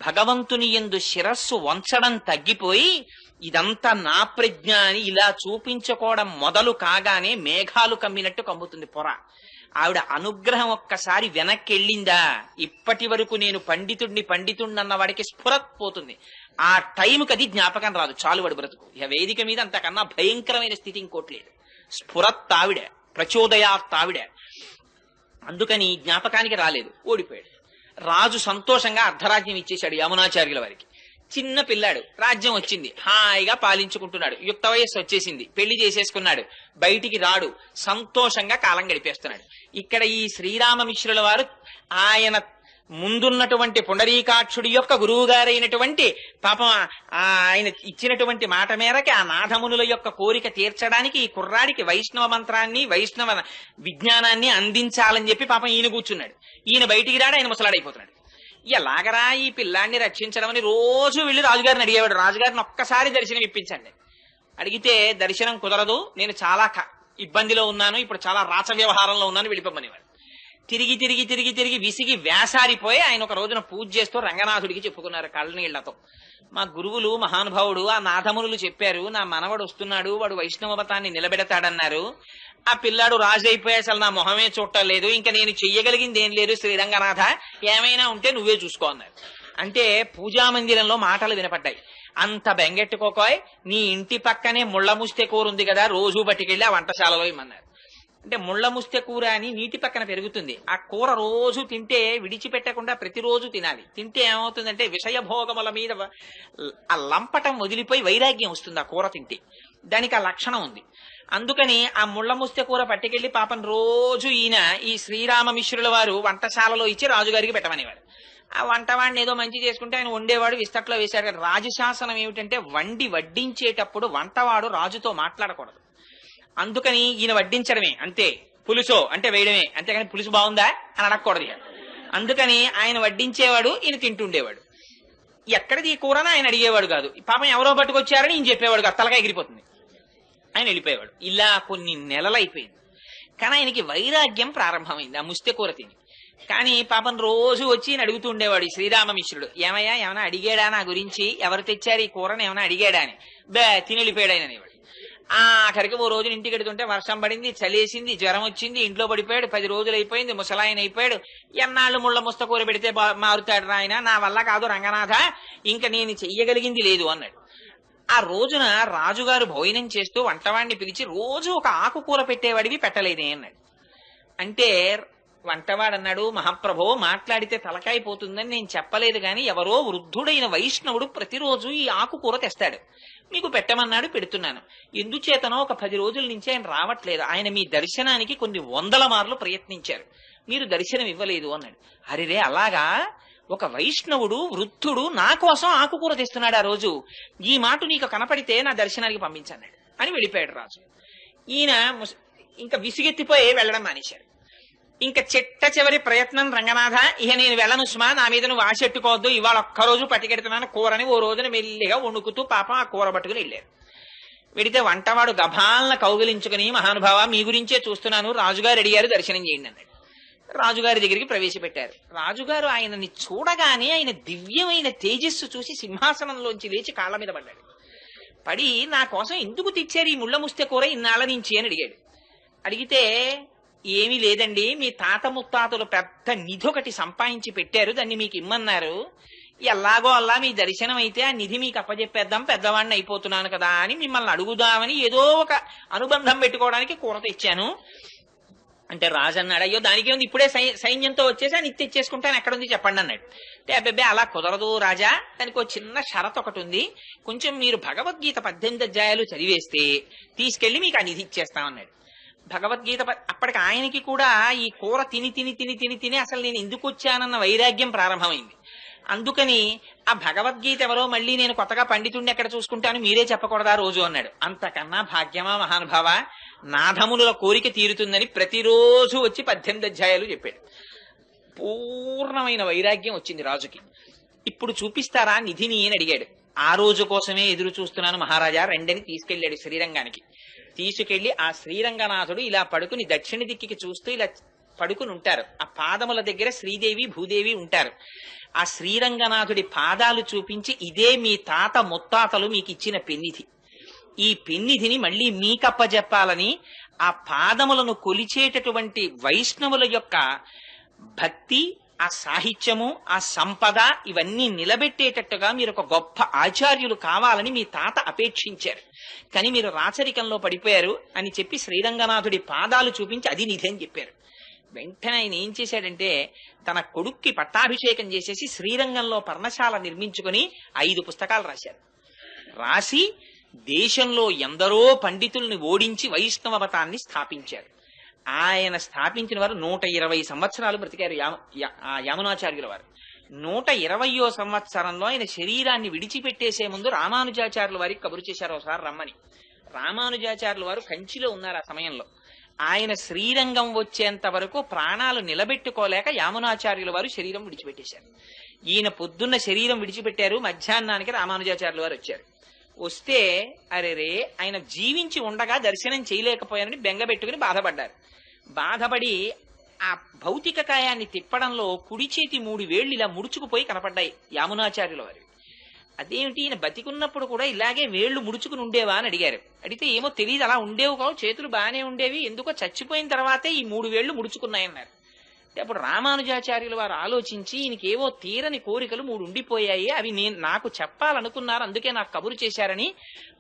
భగవంతుని యందు శిరస్సు వంచడం తగ్గిపోయి ఇదంతా నా ప్రజ్ఞ అని ఇలా చూపించుకోవడం మొదలు కాగానే మేఘాలు కమ్మినట్టు కమ్ముతుంది పొర. ఆవిడ అనుగ్రహం ఒక్కసారి వెనక్కి వెళ్ళిందా ఇప్పటి వరకు నేను పండితుడిని అన్న వాడికి స్ఫురత్ పోతుంది. ఆ టైంకి అది జ్ఞాపకం రాదు, చాలు వాడు బ్రతుకు. ఇక వేదిక మీద అంతకన్నా భయంకరమైన స్థితి ఇంకోట్లేదు. స్ఫురత్ ఆవిడ, ప్రచోదయాత్ ఆవిడ. అందుకని జ్ఞాపకానికి రాలేదు, ఓడిపోయాడు. రాజు సంతోషంగా అర్ధరాజ్యం ఇచ్చేశాడు యమునాచార్యుల వారికి. చిన్న పిల్లాడు, రాజ్యం వచ్చింది, హాయిగా పాలించుకుంటున్నాడు. యుక్త వయస్సు వచ్చేసింది, పెళ్లి చేసేసుకున్నాడు, బయటికి రాడు, సంతోషంగా కాలం గడిపేస్తున్నాడు. ఇక్కడ ఈ శ్రీరామమిశ్రుల వారు ఆయన ముందున్నటువంటి పుండరీకాక్షుడి యొక్క గురువు గారైనటువంటి పాపం ఆయన ఇచ్చినటువంటి మాట మేరకి ఆ నాథమునుల యొక్క కోరిక తీర్చడానికి ఈ కుర్రాడికి వైష్ణవ మంత్రాన్ని వైష్ణవ విజ్ఞానాన్ని అందించాలని చెప్పి పాపం ఈయన కూర్చున్నాడు. ఈయన బయటికి రాడు, ఆయన ముసలాడైపోతున్నాడు. ఎలాగరా ఈ పిల్లాన్ని రక్షించడం అని రోజు వెళ్ళి రాజుగారిని అడిగేవాడు. రాజుగారిని ఒక్కసారి దర్శనం ఇప్పించండి. అడిగితే దర్శనం కుదరదు, నేను చాలా ఇబ్బందిలో ఉన్నాను, ఇప్పుడు చాలా రాచ వ్యవహారంలో ఉన్నాను, వెళ్ళిపోమనేవాడు. తిరిగి తిరిగి తిరిగి తిరిగి విసిగి వేసారిపోయి ఆయన ఒక రోజున పూజ చేస్తూ రంగనాథుడికి చెప్పుకున్నారు కళ్ళనీళ్లతో. మా గురువులు మహానుభావుడు ఆ నాథమునులు చెప్పారు, నా మనవడు వస్తున్నాడు, వాడు వైష్ణవ మతాన్ని నిలబెడతాడన్నారు. ఆ పిల్లాడు రాజు అయిపోయి అసలు నా మొహమే చూడలేదు, ఇంకా నేను చెయ్యగలిగింది ఏం లేదు, శ్రీరంగనాథ ఏమైనా ఉంటే నువ్వే చూసుకో అన్నారు. అంటే పూజామందిరంలో మాటలు వినపడ్డాయి. అంత బెంగెట్టుకోకోయ్, నీ ఇంటి పక్కనే ముళ్ళ ముస్తె కూర ఉంది కదా, రోజు బట్టికెళ్ళి ఆ వంటశాలలో ఇమ్మన్నారు. అంటే ముళ్ళ ముస్తె కూర అని నీటి పక్కన పెరుగుతుంది, ఆ కూర రోజు తింటే విడిచిపెట్టకుండా ప్రతిరోజు తినాలి. తింటే ఏమవుతుందంటే విషయభోగముల మీద ఆ లంపటం వదిలిపోయి వైరాగ్యం వస్తుంది ఆ కూర తింటే. దానికి ఆ లక్షణం ఉంది. అందుకని ఆ ముళ్ళ ముస్తె కూర పట్టుకెళ్లి పాపం రోజు ఈయన ఈ శ్రీరామమిశ్రుల వారు వంటశాలలో ఇచ్చి రాజుగారికి పెట్టమనేవారు. ఆ వంటవాడిని ఏదో మంచి చేసుకుంటే ఆయన వండేవాడు, విస్తట్లో వేశాడు. రాజశాసనం ఏమిటంటే వడ్డించేటప్పుడు వంటవాడు రాజుతో మాట్లాడకూడదు. అందుకని ఈయన వడ్డించడమే అంతే, పులుసో అంటే వేయడమే, అంతేగాని పులుసు బాగుందా అని అడగకూడదు. అందుకని ఆయన వడ్డించేవాడు, ఈయన తింటుండేవాడు. ఎక్కడిది ఈ కూరని ఆయన అడిగేవాడు కాదు. పాపం ఎవరో పట్టుకొచ్చారని ఈయన చెప్పేవాడు కాదు, తలగా ఎగిరిపోతుంది, ఆయన వెళ్ళిపోయేవాడు. ఇలా కొన్ని నెలలు అయిపోయింది. కానీ ఆయనకి వైరాగ్యం ప్రారంభమైంది ఆ ముస్తె కూర తిని. కానీ పాపం రోజు వచ్చి ఈయన అడుగుతూ ఉండేవాడు ఈ శ్రీరామమిశ్రుడు, ఏమయ్యా ఏమైనా అడిగాడా నా గురించి, ఎవరు తెచ్చారు ఈ కూరని ఏమైనా అడిగాడా అని. తిని వెళ్ళిపోయాడు ఆయన అనేవాడు. ఆఖరికి ఓ రోజున ఇంటికి ఎడుతుంటే వర్షం పడింది, చలేసింది, జ్వరం వచ్చింది, ఇంట్లో పడిపోయాడు. 10 రోజులు అయిపోయింది, ముసలాయన అయిపోయాడు. ఎన్నాళ్ళు ముళ్ళ ముస్తకూర పెడితే మారుతాడు ఆయన, నా వల్ల కాదు రంగనాథ, ఇంకా నేను చెయ్యగలిగింది లేదు అన్నాడు. ఆ రోజున రాజుగారు భోజనం చేస్తూ వంటవాడిని పిలిచి రోజు ఒక ఆకుకూర పెట్టేవాడివి పెట్టలేదే అన్నాడు. అంటే వంటవాడు అన్నాడు, మహాప్రభో మాట్లాడితే తలకాయిపోతుందని నేను చెప్పలేదు, గాని ఎవరో వృద్ధుడైన వైష్ణవుడు ప్రతిరోజు ఈ ఆకుకూర తెస్తాడు, మీకు పెట్టమన్నాడు, పెడుతున్నాను. ఎందుచేతనో ఒక 10 రోజుల నుంచి ఆయన రావట్లేదు, ఆయన మీ దర్శనానికి కొన్ని 100 మార్లు ప్రయత్నించారు, మీరు దర్శనం ఇవ్వలేదు అన్నాడు. హరిరే అలాగా ఒక వైష్ణవుడు వృద్ధుడు నా కోసం ఆకుకూర తెస్తున్నాడు ఆ రోజు, ఈ మాట నీకు కనపడితే నా దర్శనానికి పంపించన్నాడు అని వెళ్ళిపోయాడు రాజు. ఈయన ఇంకా విసిగెత్తిపోయి వెళ్ళడం మానేశాడు. ఇంకా చివరి ప్రయత్నం, రంగనాథ ఇక నేను వెళ్ళను సుమా, నా మీద నువ్వు ఆశెట్టుకోవద్దు, ఇవాళ ఒక్కరోజు పట్టుకెడుతున్నాను కూరని. ఓ రోజున మెల్లిగా వణుకుతూ పాపం ఆ కూర పట్టుకుని వెళ్ళారు. వెడితే వంటవాడు గభాలన కౌగిలించుకుని, మహానుభావ మీ గురించే చూస్తున్నాను, రాజుగారు అడిగారు దర్శనం చేయండి అన్నాడు. రాజుగారి దగ్గరికి ప్రవేశపెట్టారు. రాజుగారు ఆయనని చూడగానే ఆయన దివ్యమైన తేజస్సు చూసి సింహాసనంలోంచి లేచి కాళ్ళ మీద పడ్డాడు. పడి నా కోసం ఎందుకు తెచ్చారు ఈ ముళ్ళ ముస్తె కూర ఇన్నాళ్ళ నుంచి అని అడిగాడు. అడిగితే ఏమీ లేదండి, మీ తాత ముత్తాతలు పెద్ద నిధి ఒకటి సంపాదించి పెట్టారు, దాన్ని మీకు ఇమ్మన్నారు, ఎలాగో అలా మీ దర్శనం అయితే ఆ నిధి మీకు అప్పచెప్పేద్దాం, పెద్దవాడిని అయిపోతున్నాను కదా అని మిమ్మల్ని అడుగుదామని ఏదో ఒక అనుబంధం పెట్టుకోవడానికి కూర తెచ్చాను అంటే రాజు అన్నాడు, అయ్యో దానికి ఉంది, ఇప్పుడే సైన్యంతో వచ్చేసి అని తెచ్చేసుకుంటాను, ఎక్కడుంది చెప్పండి అన్నాడు. అంటే అబ్బాయి అలా కుదరదు రాజా, దానికి ఒక చిన్న షరత్ ఒకటి ఉంది, కొంచెం మీరు భగవద్గీత 18 అధ్యాయాలు చదివేస్తే తీసుకెళ్లి మీకు ఆ నిధి ఇచ్చేస్తామన్నాడు. భగవద్గీత అప్పటికి ఆయనకి కూడా ఈ కూర తిని తిని తిని తిని తిని అసలు నేను ఎందుకు వచ్చానన్న వైరాగ్యం ప్రారంభమైంది. అందుకని ఆ భగవద్గీత ఎవరో మళ్ళీ నేను కొత్తగా పండితుడిని ఎక్కడ చూసుకుంటాను, మీరే చెప్పకూడదా రోజు అన్నాడు. అంతకన్నా భాగ్యమా మహానుభావ, నాథమునుల కోరిక తీరుతుందని ప్రతిరోజు వచ్చి 18 అధ్యాయాలు చెప్పాడు. పూర్ణమైన వైరాగ్యం వచ్చింది రాజుకి. ఇప్పుడు చూపిస్తారా నిధిని అని అడిగాడు. ఆ రోజు కోసమే ఎదురు చూస్తున్నాను మహారాజా, రెండని తీసుకెళ్లాడు శ్రీరంగానికి. తీసుకెళ్లి ఆ శ్రీరంగనాథుడు ఇలా పడుకుని దక్షిణ దిక్కికి చూస్తూ ఇలా పడుకుని ఉంటారు. ఆ పాదముల దగ్గర శ్రీదేవి భూదేవి ఉంటారు. ఆ శ్రీరంగనాథుడి పాదాలు చూపించి, ఇదే మీ తాత ముత్తాతలు మీకు ఇచ్చిన పెన్నిధి, ఈ పెన్నిధిని మళ్ళీ మీకప్పజెప్పాలని ఆ పాదములను కొలిచేటటువంటి వైష్ణవుల యొక్క భక్తి, ఆ సాహిత్యము, ఆ సంపద ఇవన్నీ నిలబెట్టేటట్టుగా మీరు ఒక గొప్ప ఆచార్యులు కావాలని మీ తాత అపేక్షించారు. కానీ మీరు రాచరికంలో పడిపోయారు అని చెప్పి శ్రీరంగనాథుడి పాదాలు చూపించి అది నిధి అని చెప్పారు. వెంటనే ఆయన ఏం చేశాడంటే తన కొడుక్కి పట్టాభిషేకం చేసేసి శ్రీరంగంలో పర్ణశాల నిర్మించుకుని 5 పుస్తకాలు రాశారు. రాసి దేశంలో ఎందరో పండితుల్ని ఓడించి వైష్ణవ మతాన్ని స్థాపించారు. ఆయన స్థాపించిన వారు 120 సంవత్సరాలు బ్రతికారు. యామునాచార్యుల వారు 120వ సంవత్సరంలో ఆయన శరీరాన్ని విడిచిపెట్టేసే ముందు రామానుజాచార్యుల వారికి కబురు చేశారు ఒకసారి రమ్మని. రామానుజాచార్యుల వారు కంచిలో ఉన్నారు ఆ సమయంలో. ఆయన శ్రీరంగం వచ్చేంత వరకు ప్రాణాలు నిలబెట్టుకోలేక యామునాచార్యుల వారు శరీరం విడిచిపెట్టేశారు. ఈయన పొద్దున్న శరీరం విడిచిపెట్టారు, మధ్యాహ్నానికి రామానుజాచార్యుల వారు వచ్చారు. వస్తే అరెరే ఆయన జీవించి ఉండగా దర్శనం చేయలేకపోయారని బెంగబెట్టుకుని బాధపడ్డారు. బాధపడి ఆ భౌతిక కాయాన్ని తిప్పడంలో కుడి చేతి 3 వేళ్లు ఇలా ముడుచుకుపోయి కనపడ్డాయి యామునాచార్యుల వారు. అదేమిటి, ఈయన బతికున్నప్పుడు కూడా ఇలాగే వేళ్లు ముడుచుకుని ఉండేవా అని అడిగారు. అడిగితే ఏమో తెలియదు, అలా ఉండేవి కావు, చేతులు బాగానే ఉండేవి, ఎందుకో చచ్చిపోయిన తర్వాతే ఈ 3 వేళ్లు ముడుచుకున్నాయన్నారు. అప్పుడు రామానుజాచార్యుల వారు ఆలోచించి ఈయనకి ఏవో తీరని కోరికలు 3 ఉండిపోయాయి, అవి నాకు చెప్పాలనుకున్నారు, అందుకే నాకు కబురు చేశారని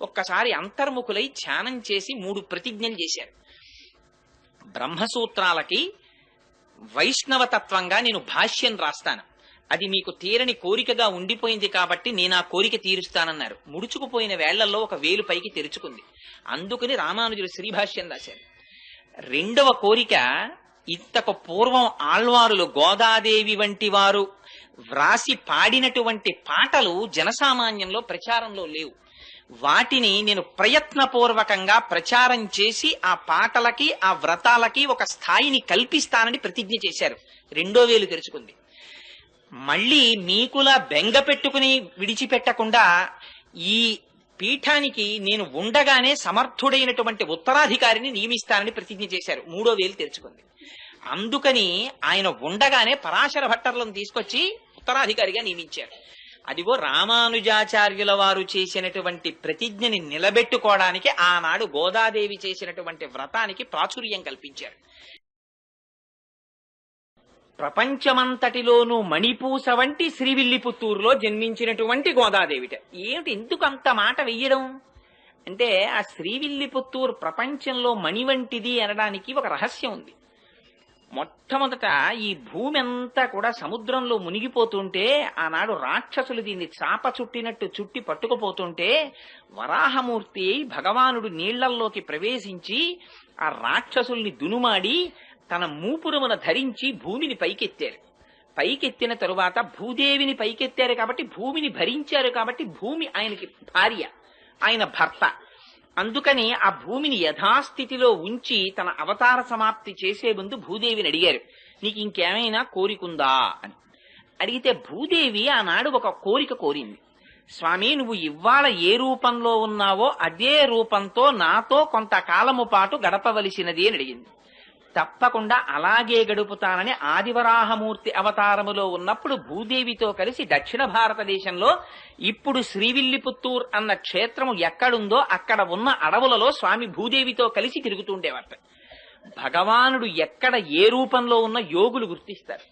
ఒక్కసారి అంతర్ముఖులై ధ్యానం చేసి 3 ప్రతిజ్ఞలు చేశారు. బ్రహ్మసూత్రాలకి వైష్ణవతత్వంగా నేను భాష్యం రాస్తాను, అది మీకు తీరని కోరికగా ఉండిపోయింది కాబట్టి నేను ఆ కోరిక తీరుస్తానన్నారు. ముడుచుకుపోయిన వేళ్లలో ఒక వేలు పైకి తెరుచుకుంది. అందుకని రామానుజులు శ్రీభాష్యం రాశారు. 2వ కోరిక, ఇంతకు పూర్వం ఆళ్వారులు గోదాదేవి వంటి వారు వ్రాసి పాడినటువంటి పాటలు జనసామాన్యంలో ప్రచారంలో లేవు. వాటిని నేను ప్రయత్నపూర్వకంగా ప్రచారం చేసి ఆ పాటలకి ఆ వ్రతాలకి ఒక స్థాయిని కల్పిస్తానని ప్రతిజ్ఞ చేశారు. 2వ వేలు తెరుచుకుంది. మళ్ళీ మీకులా బెంగ పెట్టుకుని విడిచిపెట్టకుండా ఈ పీఠానికి నేను ఉండగానే సమర్థుడైనటువంటి ఉత్తరాధికారిని నియమిస్తానని ప్రతిజ్ఞ చేశారు. 3వ వేలు తెరుచుకుంది. అందుకని ఆయన ఉండగానే పరాశర భట్టర్లను తీసుకొచ్చి ఉత్తరాధికారిగా నియమించారు. అదిగో రామానుజాచార్యుల వారు చేసినటువంటి ప్రతిజ్ఞని నిలబెట్టుకోవడానికి ఆనాడు గోదాదేవి చేసినటువంటి వ్రతానికి ప్రాచుర్యం కల్పించారు. ప్రపంచమంతటిలోనూ మణిపూస వంటి శ్రీవిల్లిపుత్తూరులో జన్మించినటువంటి గోదాదేవిట. ఏమిటి ఎందుకు అంత మాట వెయ్యడం అంటే, ఆ శ్రీవిల్లిపుత్తూరు ప్రపంచంలో మణి వంటిది అనడానికి ఒక రహస్యం ఉంది. మొట్టమొదట ఈ భూమి అంతా కూడా సముద్రంలో మునిగిపోతుంటే, ఆనాడు రాక్షసులు దీన్ని చాప చుట్టినట్టు చుట్టి పట్టుకుపోతుంటే వరాహమూర్తి భగవానుడు నీళ్లల్లోకి ప్రవేశించి ఆ రాక్షసుల్ని దునుమాడి తన మూపురమున ధరించి భూమిని పైకెత్తారు. పైకెత్తిన తరువాత భూదేవిని పైకెత్తారు కాబట్టి భూమిని భరించారు కాబట్టి భూమి ఆయనకి భార్య, ఆయన భర్త. అందుకని ఆ భూమిని యథాస్థితిలో ఉంచి తన అవతార సమాప్తి చేసే ముందు భూదేవిని అడిగారు, నీకు ఇంకేమైనా కోరికుందా అని. అడిగితే భూదేవి ఆనాడు ఒక కోరిక కోరింది. స్వామి, నువ్వు ఇవాళ ఏ రూపంలో ఉన్నావో అదే రూపంతో నాతో కొంతకాలము పాటు గడపవలసినది అని అడిగింది. తప్పకుండా అలాగే గడుపుతానని ఆదివరాహమూర్తి అవతారములో ఉన్నప్పుడు భూదేవితో కలిసి దక్షిణ భారతదేశంలో ఇప్పుడు శ్రీవిల్లిపుత్తూర్ అన్న క్షేత్రము ఎక్కడుందో అక్కడ ఉన్న అడవులలో స్వామి భూదేవితో కలిసి తిరుగుతుండేవాట. భగవానుడు ఎక్కడ ఏ రూపంలో ఉన్న యోగులు గుర్తిస్తారు.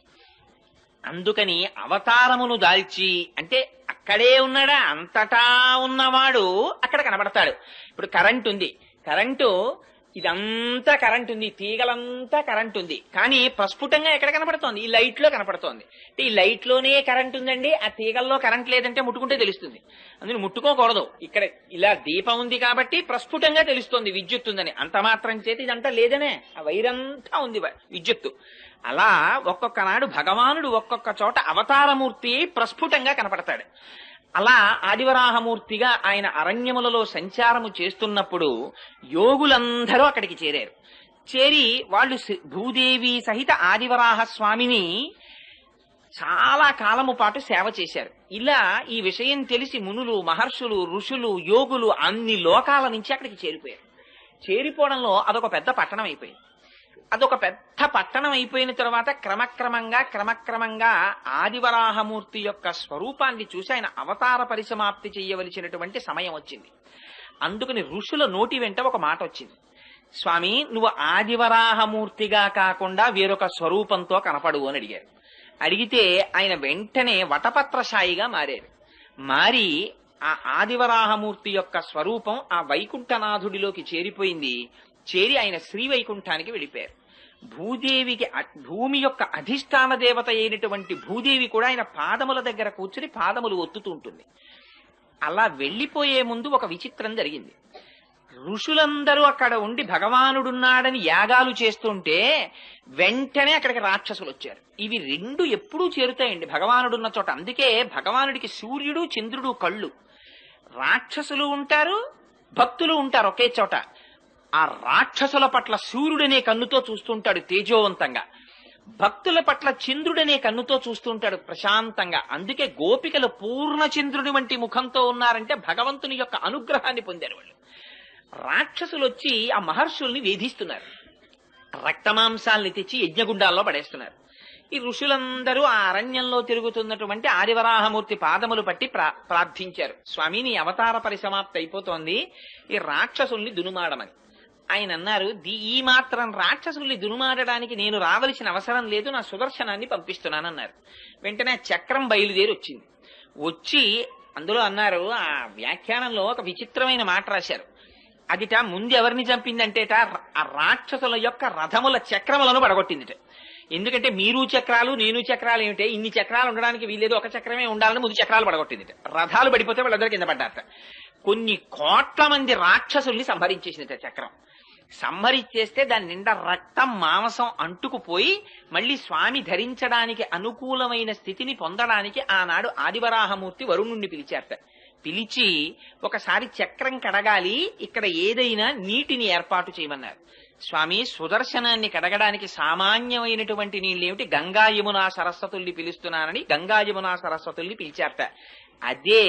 అందుకని అవతారమును దాల్చి, అంటే అక్కడే ఉన్నాడా, అంతటా ఉన్నవాడు అక్కడ కనబడతాడు. ఇప్పుడు కరెంట్ ఉంది, కరెంటు ఇదంతా కరెంట్ ఉంది, తీగలంతా కరెంట్ ఉంది, కానీ ప్రస్ఫుటంగా ఎక్కడ కనపడుతోంది, ఈ లైట్ లో కనపడుతోంది. అంటే ఈ లైట్ లోనే కరెంట్ ఉందండి, ఆ తీగల్లో కరెంట్ లేదంటే ముట్టుకుంటే తెలుస్తుంది. అందుకని ముట్టుకోకూడదు. ఇక్కడ ఇలా దీపం ఉంది కాబట్టి ప్రస్ఫుటంగా తెలుస్తోంది విద్యుత్ ఉందని. అంత మాత్రం చేతి ఇదంతా లేదనే, ఆ వైరంతా ఉంది విద్యుత్తు. అలా ఒక్కొక్క నాడు భగవానుడు ఒక్కొక్క చోట అవతారమూర్తి ప్రస్ఫుటంగా కనపడతాడు. అలా ఆదివరాహమూర్తిగా ఆయన అరణ్యములలో సంచారము చేస్తున్నప్పుడు యోగులందరూ అక్కడికి చేరారు. చేరి వాళ్ళు భూదేవి సహిత ఆదివరాహ స్వామిని చాలా కాలము పాటు సేవ చేశారు. ఇలా ఈ విషయం తెలిసి మునులు, మహర్షులు, ఋషులు, యోగులు అన్ని లోకాల నుంచి అక్కడికి చేరిపోయారు. చేరిపోవడంలో అదొక పెద్ద పట్టణం అయిపోయింది. అదొక పెద్ద పట్టణం అయిపోయిన తర్వాత క్రమక్రమంగా ఆదివరాహమూర్తి యొక్క స్వరూపాన్ని చూసి ఆయన అవతార పరిసమాప్తి చేయవలసినటువంటి సమయం వచ్చింది. అందుకని ఋషుల నోటి వెంట ఒక మాట వచ్చింది, స్వామి నువ్వు ఆదివరాహమూర్తిగా కాకుండా వేరొక స్వరూపంతో కనపడు అని అడిగారు. అడిగితే ఆయన వెంటనే వటపత్రశాయిగా మారారు. మారి ఆ ఆదివరాహమూర్తి యొక్క స్వరూపం ఆ వైకుంఠనాథుడిలోకి చేరిపోయింది. చేరి ఆయన శ్రీవైకుంఠానికి వెళ్ళిపోయారు. భూదేవికి భూమి యొక్క అధిష్టాన దేవత అయినటువంటి భూదేవి కూడా ఆయన పాదముల దగ్గర కూర్చుని పాదములు ఒత్తుతూ ఉంటుంది. అలా వెళ్లిపోయే ముందు ఒక విచిత్రం జరిగింది. ఋషులందరూ అక్కడ ఉండి భగవానుడున్నాడని యాగాలు చేస్తుంటే వెంటనే అక్కడికి రాక్షసులు వచ్చారు. ఇవి రెండు ఎప్పుడూ చేరుతాయండి భగవానుడున్న చోట. అందుకే భగవానుడికి సూర్యుడు చంద్రుడు కళ్ళు. రాక్షసులు ఉంటారు, భక్తులు ఉంటారు ఒకే చోట. ఆ రాక్షసుల పట్ల సూర్యుడనే కన్నుతో చూస్తుంటాడు తేజోవంతంగా, భక్తుల పట్ల చంద్రుడనే కన్నుతో చూస్తుంటాడు ప్రశాంతంగా. అందుకే గోపికలు పూర్ణచంద్రుడి వంటి ముఖంతో ఉన్నారంటే భగవంతుని యొక్క అనుగ్రహాన్ని పొందారు వాళ్ళు. రాక్షసులు వచ్చి ఆ మహర్షుల్ని వేధిస్తున్నారు, రక్తమాంసాల్ని తెచ్చి యజ్ఞగుండాల్లో పడేస్తున్నారు. ఈ ఋషులందరూ ఆ అరణ్యంలో తిరుగుతున్నటువంటి ఆదివరాహమూర్తి పాదములు పట్టి ప్రార్థించారు, స్వామి నీ అవతార పరిసమాప్తి అయిపోతోంది, ఈ రాక్షసుల్ని దునుమాడమని. ఆయన అన్నారు, ఈ మాత్రం రాక్షసుల్ని దునుమాడడానికి నేను రావలసిన అవసరం లేదు, నా సుదర్శనాన్ని పంపిస్తున్నానన్నారు. వెంటనే చక్రం బయలుదేరి వచ్చింది. వచ్చి అందులో అన్నారు, ఆ వ్యాఖ్యానంలో ఒక విచిత్రమైన మాట రాశారు. అదిట ముందు ఎవరిని చంపిందంటేట ఆ రాక్షసుల యొక్క రథముల చక్రములను పడగొట్టిందిట. ఎందుకంటే మీరు చక్రాలు నేను చక్రాలు ఏమిటే, ఇన్ని చక్రాలు ఉండడానికి వీల్లేదు, ఒక చక్రమే ఉండాలని ముందు చక్రాలు పడగొట్టిందిట. రథాలు పడిపోతే వాళ్ళందరూ కింద పడ్డారట. కొన్ని కోట్ల మంది రాక్షసుల్ని సంహరించేసిందిట చక్రం. సంహరించేస్తే దాని నిండా రక్తం మాంసం అంటుకుపోయి మళ్ళీ స్వామి ధరించడానికి అనుకూలమైన స్థితిని పొందడానికి ఆనాడు ఆదివరాహమూర్తి వరుణుణ్ణి పిలిచారట. పిలిచి ఒకసారి చక్రం కడగాలి, ఇక్కడ ఏదైనా నీటిని ఏర్పాటు చేయమన్నారు. స్వామి సుదర్శనాన్ని కడగడానికి సామాన్యమైనటువంటి నీళ్ళేమిటి, గంగా యమునా సరస్వతుల్ని పిలుస్తున్నానని గంగా యమునా సరస్వతుల్ని పిలిచారట. అదే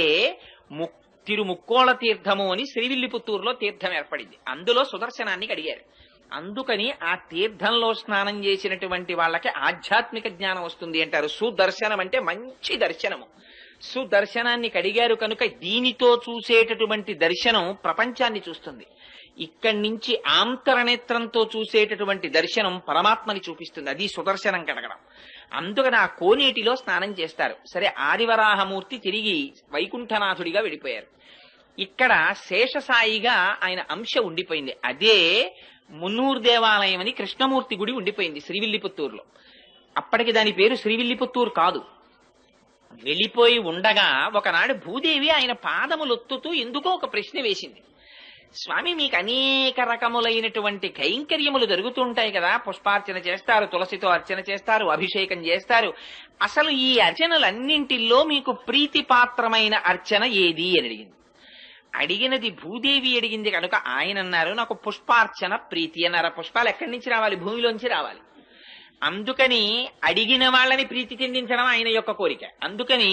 తిరుముక్కోళ తీర్థము అని శ్రీవిల్లిపుత్తూరులో తీర్థం ఏర్పడింది. అందులో సుదర్శనాన్ని కడిగారు. అందుకని ఆ తీర్థంలో స్నానం చేసినటువంటి వాళ్ళకి ఆధ్యాత్మిక జ్ఞానం వస్తుంది అంటారు. సుదర్శనం అంటే మంచి దర్శనము. సుదర్శనాన్ని కడిగారు కనుక దీనితో చూసేటటువంటి దర్శనం ప్రపంచాన్ని చూస్తుంది. ఇక్కడి నుంచి ఆంతరనేత్రంతో చూసేటటువంటి దర్శనం పరమాత్మని చూపిస్తుంది. అది సుదర్శనం కడగడం. అందుకని ఆ కోనేటిలో స్నానం చేస్తారు. సరే, ఆదివరాహమూర్తి తిరిగి వైకుంఠనాథుడిగా వెళ్ళిపోయారు. ఇక్కడ శేషసాయిగా ఆయన అంశ ఉండిపోయింది. అదే మున్నూరు దేవాలయం అని కృష్ణమూర్తి గుడి ఉండిపోయింది శ్రీవిల్లిపుత్తూరులో. అప్పటికి దాని పేరు శ్రీవిల్లిపుత్తూరు కాదు. వెళ్ళిపోయి ఉండగా ఒకనాడు భూదేవి ఆయన పాదములొత్తుతూ ఎందుకో ఒక ప్రశ్న వేసింది. స్వామి మీకు అనేక రకములైనటువంటి కైంకర్యములు జరుగుతుంటాయి కదా, పుష్పార్చన చేస్తారు, తులసితో అర్చన చేస్తారు, అభిషేకం చేస్తారు. అసలు ఈ అర్చనలన్నింటిలో మీకు ప్రీతిపాత్రమైన అర్చన ఏది అని అడిగింది. అడిగినది భూదేవి అడిగింది కనుక ఆయన అన్నారు, నాకు పుష్పార్చన ప్రీతి అన్నారు. పుష్పాలు ఎక్కడి నుంచి రావాలి? భూమిలోంచి రావాలి. అందుకని అడిగిన వాళ్ళని ప్రీతి చెందించడం ఆయన యొక్క కోరిక. అందుకని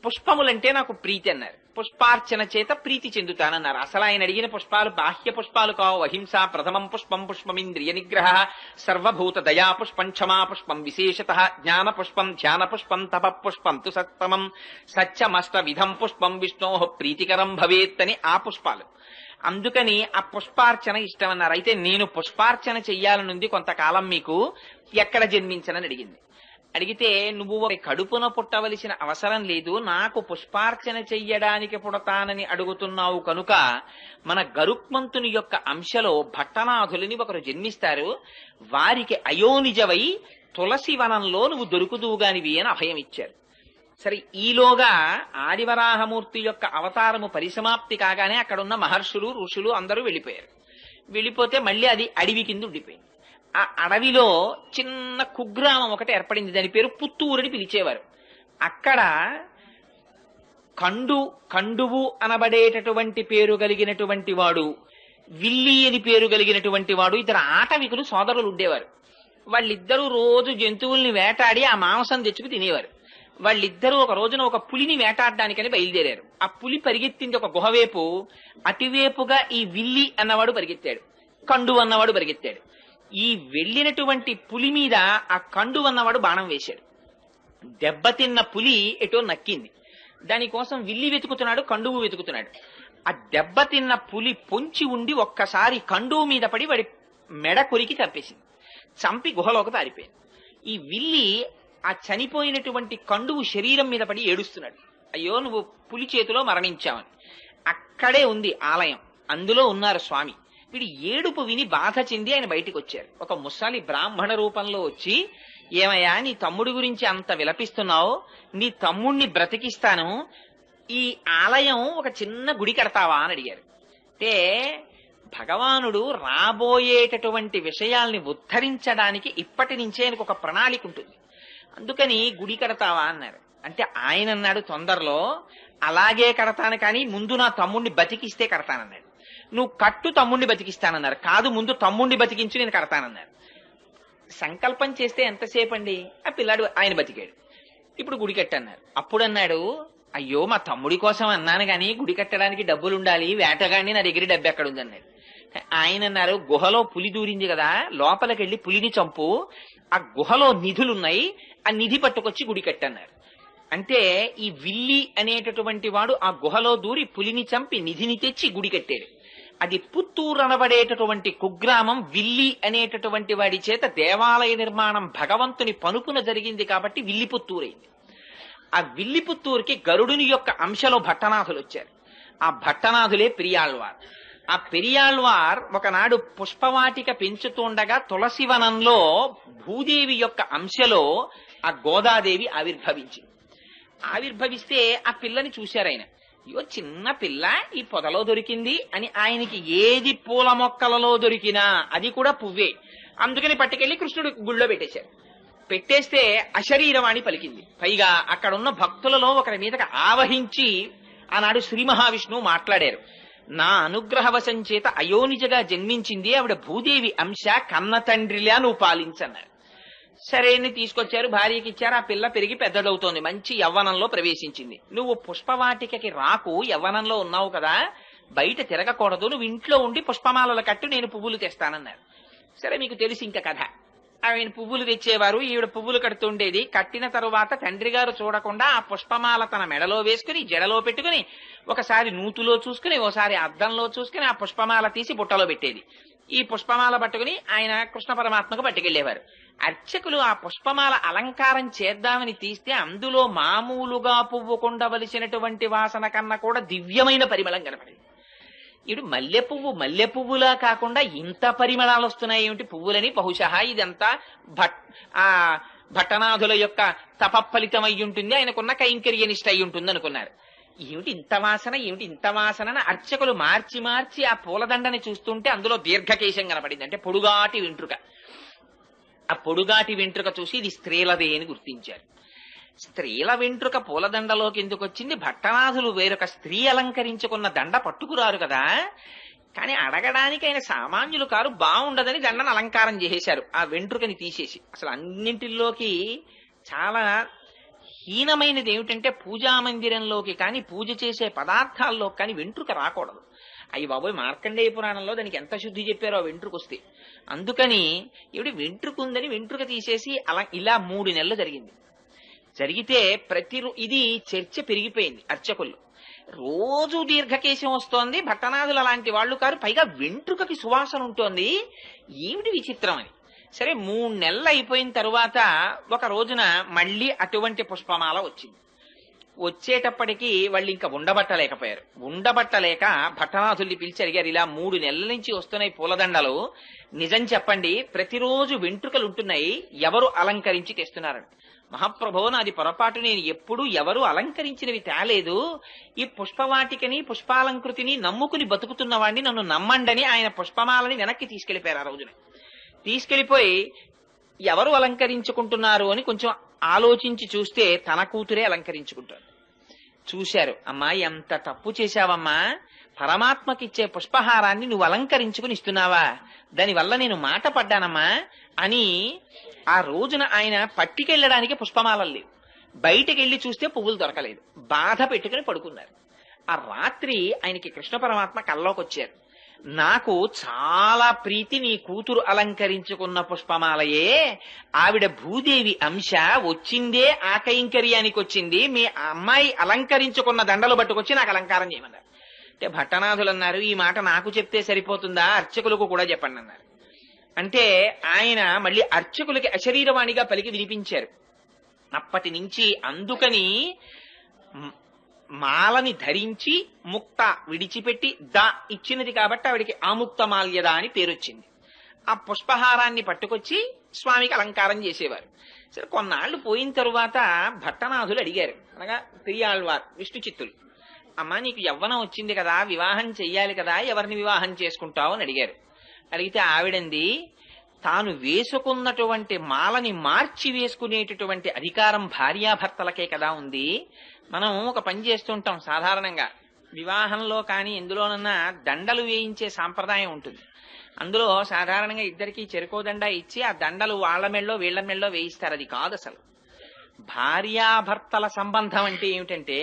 పుష్పములంటే నాకు ప్రీతి అన్నారు. పుష్పార్చన చేత ప్రీతి చెందుతానన్నారు. అసలు ఆయన అడిగిన పుష్పాలు బాహ్య పుష్పాలు కావు. అహింస ప్రథమం పుష్పం, పుష్పమింద్రియ నిగ్రహ, సర్వభూత దయా పుష్పం, క్షమా పుష్పం, విశేషత జ్ఞాన పుష్పం, ధ్యాన పుష్పం, తప పుష్పం తు సత్తమం, సత్యమష్ట విధం పుష్పం విష్ణో ప్రీతికరం భవేత్ అని ఆ పుష్పాలు. అందుకని ఆ పుష్పార్చన ఇష్టమన్నారు. అయితే నేను పుష్పార్చన చెయ్యాలనుంది కొంతకాలం, మీకు ఎక్కడ జన్మించనని అడిగింది. అడిగితే నువ్వు కడుపున పుట్టవలసిన అవసరం లేదు, నాకు పుష్పార్చన చెయ్యడానికి పుడతానని అడుగుతున్నావు కనుక మన గరుక్మంతుని యొక్క అంశలో భట్టనాథులని ఒకరు జన్మిస్తారు, వారికి అయోనిజవై తులసి వనంలో నువ్వు దొరుకుదువుగానివి అని అభయం ఇచ్చారు. సరే, ఈలోగా ఆదివరాహమూర్తి యొక్క అవతారము పరిసమాప్తి కాగానే అక్కడున్న మహర్షులు ఋషులు అందరూ వెళ్ళిపోయారు. వెళ్ళిపోతే మళ్ళీ అది అడవి కింద ఉండిపోయింది. ఆ అడవిలో చిన్న కుగ్రామం ఒకటి ఏర్పడింది. దాని పేరు పుత్తూరుని పిలిచేవారు. అక్కడ కండువు అనబడేటటువంటి పేరు కలిగినటువంటి వాడు, విల్లి అని పేరు కలిగినటువంటి వాడు, ఇద్దరు ఆటవికులు సోదరులు ఉండేవారు. వాళ్ళిద్దరూ రోజు జంతువుల్ని వేటాడి ఆ మాంసం తెచ్చుకు తినేవారు. వాళ్ళిద్దరూ ఒక రోజున ఒక పులిని వేటాడడానికని బయలుదేరారు. ఆ పులి పరిగెత్తింది ఒక గుహవేపు. అటువేపుగా ఈ విల్లి అన్నవాడు పరిగెత్తాడు, కండు అన్నవాడు పరిగెత్తాడు. ఈ వెళ్ళినటువంటి పులి మీద ఆ కండు ఉన్నవాడు బాణం వేశాడు. దెబ్బతిన్న పులి ఎటో నక్కింది. దానికోసం విల్లి వెతుకుతున్నాడు, కండువు వెతుకుతున్నాడు. ఆ దెబ్బతిన్న పులి పొంచి ఉండి ఒక్కసారి కండువు మీద పడి వాడి మెడ కొరికి చంపేసింది. చంపి గుహలోకి పారిపోయింది. ఈ విల్లి ఆ చనిపోయినటువంటి కండువు శరీరం మీద పడి ఏడుస్తున్నాడు, అయ్యో నువ్వు పులి చేతిలో మరణించావని. అక్కడే ఉంది ఆలయం, అందులో ఉన్నారు స్వామి. వీడి ఏడుపు విని బాధ చెంది ఆయన బయటికి వచ్చారు. ఒక ముసలి బ్రాహ్మణ రూపంలో వచ్చి, ఏమయ్యా నీ తమ్ముడి గురించి అంత విలపిస్తున్నావు, నీ తమ్ముణ్ణి బ్రతికిస్తాను, ఈ ఆలయం ఒక చిన్న గుడి కడతావా అని అడిగారు. అంటే భగవానుడు రాబోయేటటువంటి విషయాల్ని ఉద్ధరించడానికి ఇప్పటి నుంచే ఆయనకు ఒక ప్రణాళిక ఉంటుంది. అందుకని గుడి కడతావా అన్నారు. అంటే ఆయన అన్నాడు తొందరలో అలాగే కడతాను, కానీ ముందు నా తమ్ముణ్ణి బతికిస్తే కడతానన్నాడు. నువ్వు కట్టు తమ్ముణ్ణి బతికిస్తానన్నారు. కాదు ముందు తమ్ముణ్ణి బతికించి నేను కడతానన్నారు. సంకల్పం చేస్తే ఎంతసేపు అండి, ఆ పిల్లాడు ఆయన బతికాడు. ఇప్పుడు గుడి కట్టన్నారు. అప్పుడు అన్నాడు, అయ్యో మా తమ్ముడి కోసం అన్నాను గాని గుడి కట్టడానికి డబ్బులు ఉండాలి, వేటగాడిని నా దగ్గర డబ్బు ఎక్కడ ఉందన్నాడు. ఆయన అన్నారు, గుహలో పులి దూరింది కదా, లోపలికి వెళ్లి పులిని చంపు, ఆ గుహలో నిధులున్నాయి, ఆ నిధి పట్టుకొచ్చి గుడి కట్టన్నారు. అంటే ఈ విల్లి అనేటటువంటి వాడు ఆ గుహలో దూరి పులిని చంపి నిధిని తెచ్చి గుడి కట్టాడు. అది పుత్తూరు అనబడేటటువంటి కుగ్రామం విల్లి అనేటటువంటి వాడి చేత దేవాలయ నిర్మాణం భగవంతుని పనుపున జరిగింది కాబట్టి విల్లిపుత్తూరైంది. ఆ విల్లిపుత్తూరుకి గరుడుని యొక్క అంశలో భట్టనాథులు వచ్చారు. ఆ భట్టనాథులే పెరియాళ్వార్. ఆ పెరియాళ్వార్ ఒకనాడు పుష్పవాటిక పెంచుతుండగా తులసివనంలో భూదేవి యొక్క అంశలో ఆ గోదాదేవి ఆవిర్భవిస్తే ఆ పిల్లని చూశారు ఆయన. అయ్యో చిన్న పిల్ల ఈ పొదలో దొరికింది అని, ఆయనకి ఏది పూల మొక్కలలో దొరికినా అది కూడా పువ్వే. అందుకని పట్టుకెళ్లి కృష్ణుడు గుళ్ళో పెట్టేశారు. పెట్టేస్తే అశరీరవాణి పలికింది. పైగా అక్కడున్న భక్తులలో ఒకరి మీదకి ఆవహించి ఆనాడు శ్రీ మహావిష్ణువు మాట్లాడారు. నా అనుగ్రహవశం చేత అయోనిజగా జన్మించింది ఆవిడ భూదేవి అంశ, కన్న తండ్రిలా నువ్వు పాలించన్నారు. సరేని తీసుకొచ్చారు, భార్యకి ఇచ్చారు. ఆ పిల్ల పెరిగి పెద్దదవుతోంది, మంచి యవ్వనంలో ప్రవేశించింది. నువ్వు పుష్పవాటికకి రాకు, యవ్వనంలో ఉన్నావు కదా, బయట తిరగకూడదు, నువ్వు ఇంట్లో ఉండి పుష్పమాలల కట్టు, నేను పువ్వులు తెస్తానన్నారు. సరే మీకు తెలిసి ఇంకా కథ. ఆయన పువ్వులు తెచ్చేవారు, ఈవిడ పువ్వులు కడుతుండేది. కట్టిన తరువాత తండ్రి గారు చూడకుండా ఆ పుష్పమాల తన మెడలో వేసుకుని జడలో పెట్టుకుని ఒకసారి నూతులో చూసుకుని ఓసారి అద్దంలో చూసుకుని ఆ పుష్పమాల తీసి బుట్టలో పెట్టేది. ఈ పుష్పమాల పట్టుకుని ఆయన కృష్ణ పరమాత్మకు పట్టుకెళ్లేవారు. అర్చకులు ఆ పుష్పమాల అలంకారం చేద్దామని తీస్తే అందులో మామూలుగా పువ్వు కొండవలసినటువంటి వాసన కన్నా కూడా దివ్యమైన పరిమళం కనపడింది. ఇటు మల్లె పువ్వులా కాకుండా ఇంత పరిమళాలు వస్తున్నాయి ఏమిటి పువ్వులని, బహుశా ఇదంతా భట్టనాథుల యొక్క తపఫలితం అయి ఉంటుంది, ఆయనకున్న కైంకర్యనిష్ట అయి ఉంటుంది అనుకున్నారు. ఏమిటి ఇంత వాసన అని అర్చకులు మార్చి మార్చి ఆ పూలదండని చూస్తుంటే అందులో దీర్ఘకేశం కనపడింది, అంటే పొడుగాటి వెంట్రుక. ఆ పొడుగాటి వెంట్రుక చూసి ఇది స్త్రీలదే అని గుర్తించారు. స్త్రీల వెంట్రుక పూలదండలోకి ఎందుకు వచ్చింది? భట్టనాథులు వేరొక స్త్రీ అలంకరించుకున్న దండ పట్టుకురారు కదా. కానీ అడగడానికి ఆయన సామాన్యులు కారు, బాగుండదని దండను అలంకారం చేసేశారు ఆ వెంట్రుకని తీసేసి. అసలు అన్నింటిలోకి చాలా హీనమైనది ఏమిటంటే పూజా మందిరంలోకి కానీ పూజ చేసే పదార్థాల్లో కానీ వెంట్రుక రాకూడదు. అయ్యి బాబోయ్, మార్కండేయ పురాణంలో దానికి ఎంత శుద్ధి చెప్పారో ఆ వెంట్రుక వస్తే. అందుకని ఇవిడి వెంట్రుక ఉందని వెంట్రుక తీసేసి అలా ఇలా 3 నెలలు జరిగింది. జరిగితే ఇది చర్చ పెరిగిపోయింది అర్చకుల్లో. రోజు దీర్ఘకేశం వస్తోంది, భట్టనాథులు అలాంటి వాళ్ళు కారు, పైగా వెంట్రుకకి సువాసన ఉంటోంది, ఏమిటి విచిత్రం అని. సరే 3 నెలలు అయిపోయిన తరువాత ఒక రోజున మళ్ళీ అటువంటి పుష్పమాల వచ్చింది. వచ్చేటప్పటికి వాళ్ళు ఇంకా ఉండబట్టలేక భట్టనాథుల్ని పిలిచి అడిగారు, ఇలా 3 నెలల నుంచి వస్తున్నాయి పూలదండలు, నిజం చెప్పండి, ప్రతిరోజు వెంట్రుకలు ఉంటున్నాయి, ఎవరు అలంకరించి తెస్తున్నారని. మహాప్రభో, నాది పొరపాటు, నేను ఎప్పుడు ఎవరు అలంకరించినవి తేలేదు, ఈ పుష్పవాటికని పుష్పాలంకృతిని నమ్ముకుని బతుకుతున్న వాడిని నన్ను నమ్మండని ఆయన పుష్పమాలని వెనక్కి తీసుకెళ్లిపోయారు. ఆ రోజున తీసుకెళ్లిపోయి ఎవరు అలంకరించుకుంటున్నారు అని కొంచెం ఆలోచించి చూస్తే తన కూతురే అలంకరించుకుంటారు. చూశారు, అమ్మా ఎంత తప్పు చేశావమ్మా, పరమాత్మకిచ్చే పుష్పహారాన్ని నువ్వు అలంకరించుకుని ఇస్తున్నావా, దానివల్ల నేను మాట పడ్డానమ్మా అని. ఆ రోజున ఆయన పట్టికెళ్ళడానికి పుష్పమాలలు లేవు, బయటకెళ్లి చూస్తే పువ్వులు దొరకలేదు, బాధ పెట్టుకుని పడుకున్నారు. ఆ రాత్రి ఆయనకి కృష్ణ పరమాత్మ కల్లోకి వచ్చారు. నాకు చాలా ప్రీతి నీ కూతురు అలంకరించుకున్న పుష్పమాలయే. ఆవిడ భూదేవి అంశ వచ్చిందే ఆ కైంకర్యానికి వచ్చింది. మీ అమ్మాయి అలంకరించుకున్న దండలు పట్టుకొచ్చి నాకు అలంకారం చేయమన్నారు. అంటే భట్టనాథులు అన్నారు, ఈ మాట నాకు చెప్తే సరిపోతుందా, అర్చకులకు కూడా చెప్పండి అన్నారు. అంటే ఆయన మళ్ళీ అర్చకులకి అశరీరవాణిగా పలికి వినిపించారు. అప్పటి నుంచి అందుకని మాలని ధరించి ముక్త విడిచిపెట్టి ఇచ్చినది కాబట్టి ఆవిడికి ఆముక్త మాల్యద అని పేరొచ్చింది. ఆ పుష్పహారాన్ని పట్టుకొచ్చి స్వామికి అలంకారం చేసేవారు. సరే, కొన్నాళ్లు పోయిన తరువాత భట్టనాథులు అడిగారు, అనగా పెరియాళ్వార్ విష్ణు చిత్తులు, అమ్మా నీకు యవ్వనం వచ్చింది కదా, వివాహం చెయ్యాలి కదా, ఎవరిని వివాహం చేసుకుంటావు అని అడిగారు. అడిగితే ఆవిడంది, తాను వేసుకున్నటువంటి మాలని మార్చి వేసుకునేటటువంటి అధికారం భార్యాభర్తలకే కదా ఉంది. మనం ఒక పని చేస్తుంటాం సాధారణంగా, వివాహంలో కానీ ఎందులోనన్నా దండలు వేయించే సాంప్రదాయం ఉంటుంది. అందులో సాధారణంగా ఇద్దరికి చెరుకో దండ ఇచ్చి ఆ దండలు వాళ్ళ మెళ్ళో వీళ్ల మెళ్ళో వేయిస్తారు. అది కాదు అసలు. భార్యాభర్తల సంబంధం అంటే ఏమిటంటే,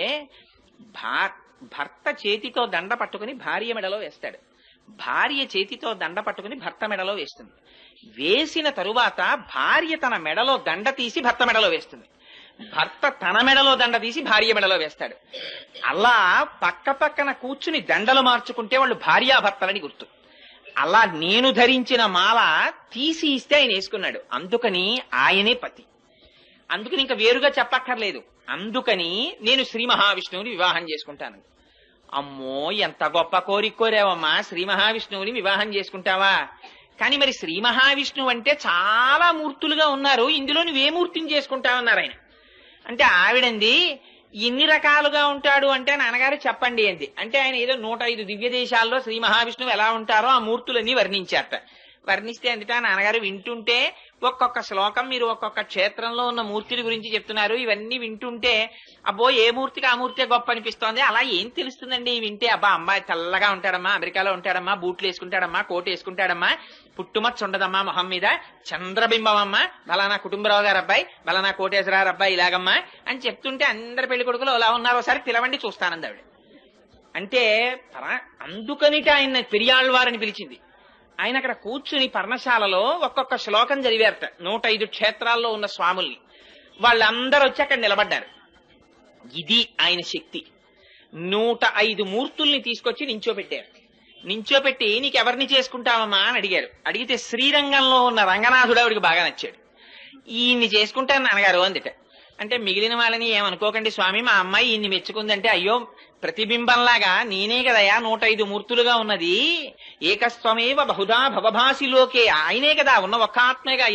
భర్త చేతితో దండ పట్టుకుని భార్య మెడలో వేస్తాడు, భార్య చేతితో దండ పట్టుకుని భర్త మెడలో వేస్తుంది. వేసిన తరువాత భార్య తన మెడలో దండ తీసి భర్త మెడలో వేస్తుంది, భర్త తన మెడలో దండ తీసి భార్య మెడలో వేస్తాడు. అలా పక్క పక్కన కూర్చుని దండలు మార్చుకుంటే వాళ్ళు భార్యాభర్తలని గుర్తు. అలా నేను ధరించిన మాల తీసి ఇస్తే ఆయన వేసుకున్నాడు, అందుకని ఆయనే పతి. అందుకని ఇంకా వేరుగా చెప్పక్కర్లేదు. అందుకని నేను శ్రీ మహావిష్ణువుని వివాహం చేసుకుంటాను. అమ్మో, ఎంత గొప్ప కోరిక కోరావమ్మా, శ్రీ మహావిష్ణువుని వివాహం చేసుకుంటావా? కానీ మరి శ్రీ మహావిష్ణువు అంటే చాలా మూర్తులుగా ఉన్నారు, ఇందులో నువ్వే మూర్తిని చేసుకుంటావన్నారు ఆయన. అంటే ఆవిడంది, ఎన్ని రకాలుగా ఉంటాడు అంటే నాన్నగారు చెప్పండి అంది. అంటే ఆయన ఏదో 105 దివ్య దేశాల్లో శ్రీ మహావిష్ణువు ఎలా ఉంటారో ఆ మూర్తులన్నీ వర్ణించారట. వర్ణిస్తే అందుట నాన్నగారు వింటుంటే, ఒక్కొక్క శ్లోకం మీరు ఒక్కొక్క క్షేత్రంలో ఉన్న మూర్తుల గురించి చెప్తున్నారు, ఇవన్నీ వింటుంటే అబ్బో ఏ మూర్తికి ఆ మూర్తే గొప్ప అనిపిస్తోంది. అలా ఏం తెలుస్తుందండి వింటే? అబ్బా అమ్మాయి తెల్లగా ఉంటాడమ్మా, అమెరికాలో ఉంటాడమ్మా, బూట్లు వేసుకుంటాడమ్మా, కోటు వేసుకుంటాడమ్మా, పుట్టుమచ్చ ఉండదమ్మా మొహం మీద, చంద్రబింబం అమ్మా, బలానా కుటుంబరావు గారు అబ్బాయి, బలానా కోటేశ్వరరావు అబ్బాయి ఇలాగమ్మా అని చెప్తుంటే అందరి పెళ్లి కొడుకులు అలా ఉన్నారు, ఒకసారి పిలవండి చూస్తానంది ఆవిడ. అంటే అందుకనిట ఆయన పెరియాళ్వారని పిలిచింది. ఆయన అక్కడ కూర్చుని పర్ణశాలలో ఒక్కొక్క శ్లోకం చదివారట 105 క్షేత్రాల్లో ఉన్న స్వాముల్ని. వాళ్ళందరూ వచ్చి అక్కడ నిలబడ్డారు. ఇది ఆయన శక్తి. 105 మూర్తుల్ని తీసుకొచ్చి నించోబెట్టారు. నించోబెట్టి నీకెవరిని చేసుకుంటావమ్మా అని అడిగారు. అడిగితే శ్రీరంగంలో ఉన్న రంగనాథుడు ఆవిడికి బాగా నచ్చాడు. ఈయన్ని చేసుకుంటాను నాన్నగారు అందిట. అంటే మిగిలిన వాళ్ళని ఏమనుకోకండి స్వామి, మా అమ్మాయి ఈయన్ని మెచ్చుకుందంటే, అయ్యో ప్రతిబింబంలాగా నేనే కదయా 105 మూర్తులుగా ఉన్నది, ఏకస్వమేవ బహుదా భవభాసిలోకే, ఆయనే కదా ఉన్న ఒక్క ఆత్మేగా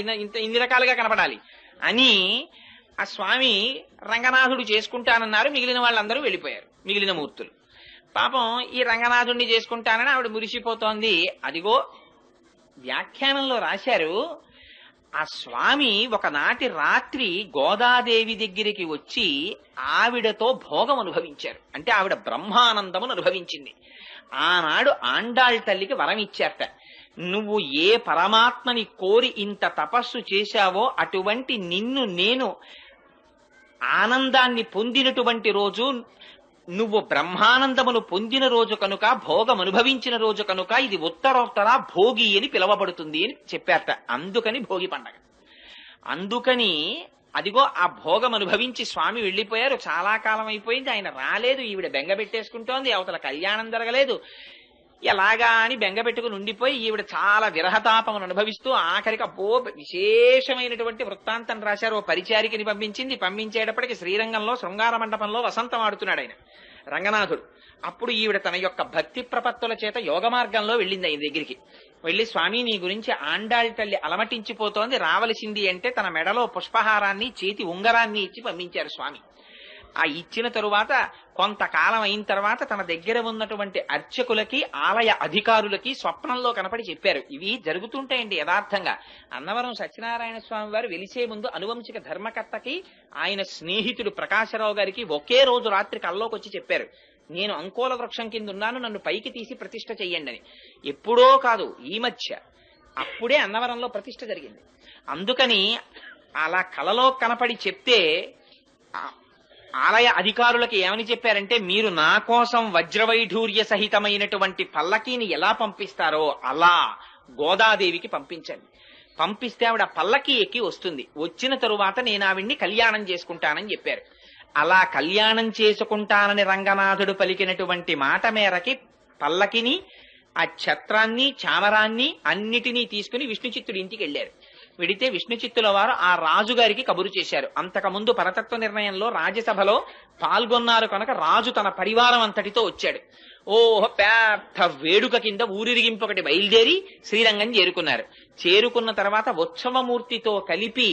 ఇన్ని రకాలుగా కనపడాలి అని ఆ స్వామి రంగనాథుడు చేసుకుంటానన్నారు. మిగిలిన వాళ్ళందరూ వెళ్ళిపోయారు, మిగిలిన మూర్తులు. పాపం ఈ రంగనాథుడిని చేసుకుంటానని ఆవిడ మురిసిపోతోంది. అదిగో వ్యాఖ్యానంలో రాశారు, ఆ స్వామి ఒకనాటి రాత్రి గోదాదేవి దగ్గరికి వచ్చి ఆవిడతో భోగం అనుభవించారు. అంటే ఆవిడ బ్రహ్మానందమును అనుభవించింది. ఆనాడు ఆండాళ్ తల్లికి వరం ఇచ్చారట, నువ్వు ఏ పరమాత్మని కోరి ఇంత తపస్సు చేశావో అటువంటి నిన్ను నేను ఆనందాన్ని పొందినటువంటి రోజు, నువ్వు బ్రహ్మానందమును పొందిన రోజు కనుక, భోగం అనుభవించిన రోజు కనుక ఇది ఉత్తరోత్తర భోగి అని పిలవబడుతుంది అని చెప్పారట. అందుకని భోగి పండగ. అందుకని అదిగో ఆ భోగం అనుభవించి స్వామి వెళ్లిపోయారు. చాలా కాలం అయిపోయింది, ఆయన రాలేదు. ఈవిడ బెంగ పెట్టేసుకుంటోంది, అవతల కళ్యాణం జరగలేదు. ఎలాగా అని బెంగ పెట్టుకుని ఉండిపోయి ఈవిడ చాలా విరహతాపమును అనుభవిస్తూ ఆఖరికి విశేషమైనటువంటి వృత్తాంతం రాశారు. ఓ పరిచారికని పంపించింది. పంపించేటప్పటికి శ్రీరంగంలో శృంగార మండపంలో వసంతం ఆడుతున్నాడు ఆయన రంగనాథుడు. అప్పుడు ఈవిడ తన యొక్క భక్తి ప్రపత్తుల చేత యోగ మార్గంలో వెళ్ళింది ఆయన దగ్గరికి. వెళ్లి, స్వామి నీ గురించి ఆండాళ్ తల్లి అలమటించిపోతోంది, రావలసింది అంటే తన మెడలో పుష్పహారాన్ని చేతి ఉంగరాన్ని ఇచ్చి పంపించారు స్వామి. ఆ ఇచ్చిన తరువాత కొంతకాలం అయిన తర్వాత తన దగ్గర ఉన్నటువంటి అర్చకులకి, ఆలయ అధికారులకి స్వప్నంలో కనపడి చెప్పారు. ఇవి జరుగుతుంటాయండి యథార్థంగా. అన్నవరం సత్యనారాయణ స్వామి వారు వెలిసే ముందు అనువంశిక ధర్మకర్తకి ఆయన స్నేహితుడు ప్రకాశరావు గారికి ఒకే రోజు రాత్రి కల్లోకి వచ్చి చెప్పారు, నేను అంకోల వృక్షం కింద ఉన్నాను, నన్ను పైకి తీసి ప్రతిష్ఠ చెయ్యండి అని. ఎప్పుడో కాదు, ఈ మధ్య అప్పుడే అన్నవరంలో ప్రతిష్ఠ జరిగింది. అందుకని అలా కలలో కనపడి చెప్తే ఆలయ అధికారులకి ఏమని చెప్పారంటే, మీరు నా కోసం వజ్రవైఢూర్య సహితమైనటువంటి పల్లకీని ఎలా పంపిస్తారో అలా గోదాదేవికి పంపించండి. పంపిస్తే ఆవిడ పల్లకి ఎక్కి వస్తుంది. వచ్చిన తరువాత నేను ఆవిడ్ని కళ్యాణం చేసుకుంటానని చెప్పారు. అలా కళ్యాణం చేసుకుంటానని రంగనాథుడు పలికినటువంటి మాట మేరకి పల్లకిని, ఆ ఛత్రాన్ని, చామరాన్ని అన్నిటినీ తీసుకుని విష్ణుచిత్తుడి ఇంటికి వెళ్లారు. వెడితే విష్ణుచిత్తుల వారు ఆ రాజుగారికి కబురు చేశారు. అంతకుముందు పరతత్వ నిర్ణయంలో రాజ్యసభలో పాల్గొన్నారు కనుక రాజు తన పరివారం అంతటితో వచ్చాడు. పెద్ద వేడుక కింద ఊరిరిగింపు ఒకటి బయలుదేరి శ్రీరంగం చేరుకున్నారు. చేరుకున్న తర్వాత ఉత్సవమూర్తితో కలిపి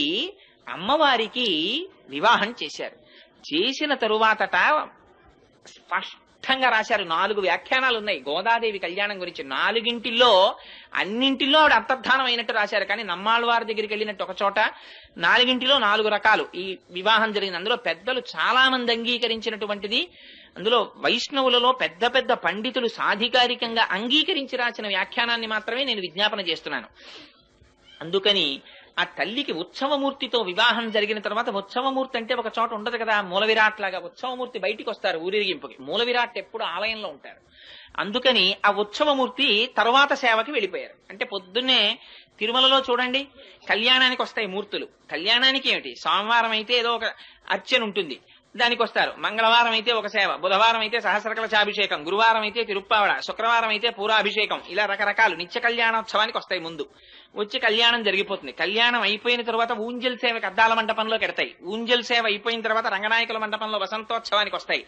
అమ్మవారికి వివాహం చేశారు. చేసిన తరువాతట స్పష్టంగా రాశారు. 4 వ్యాఖ్యానాలు ఉన్నాయి గోదాదేవి కళ్యాణం గురించి. 4గింటిల్లో అన్నింటిలో ఆవిడ అంతర్ధానం అయినట్టు రాశారు. కానీ నమ్మాళ్ళవారి దగ్గరికి వెళ్ళినట్టు ఒక చోట 4గింటిలో 4 రకాలు ఈ వివాహం జరిగింది. అందులో పెద్దలు చాలా మంది అంగీకరించినటువంటిది. అందులో వైష్ణవులలో పెద్ద పెద్ద పండితులు సాధికారికంగా అంగీకరించి రాసిన వ్యాఖ్యానాన్ని మాత్రమే నేను విజ్ఞాపన చేస్తున్నాను. అందుకని ఆ తల్లికి ఉత్సవమూర్తితో వివాహం జరిగిన తర్వాత, ఉత్సవమూర్తి అంటే ఒక చోట ఉండదు కదా, మూల విరాట్ లాగా ఉత్సవమూర్తి బయటికి వస్తారు ఊరిరిగింపుకి. మూల విరాట్ ఎప్పుడు ఆలయంలో ఉంటారు. అందుకని ఆ ఉత్సవమూర్తి తర్వాత సేవకి వెళ్ళిపోయారు. అంటే పొద్దున్నే తిరుమలలో చూడండి కళ్యాణానికి వస్తాయి మూర్తులు. కళ్యాణానికి ఏమిటి, సోమవారం అయితే ఏదో ఒక అర్చన ఉంటుంది, దానికి వస్తారు. మంగళవారం అయితే ఒక సేవ, బుధవారం అయితే సహస్రకలశాభిషేకం, గురువారం అయితే తిరుప్పావడ, శుక్రవారం అయితే పూరాభిషేకం, ఇలా రకరకాలు నిత్య కళ్యాణోత్సవానికి వస్తాయి. ముందు వచ్చి కళ్యాణం జరిగిపోతుంది. కళ్యాణం అయిపోయిన తర్వాత ఊంజల్ సేవకి అద్దాల మండపంలో కెడతాయి. ఊంజల్ సేవ అయిపోయిన తర్వాత రంగనాయకుల మండపంలో వసంతోత్సవానికి వస్తాయి.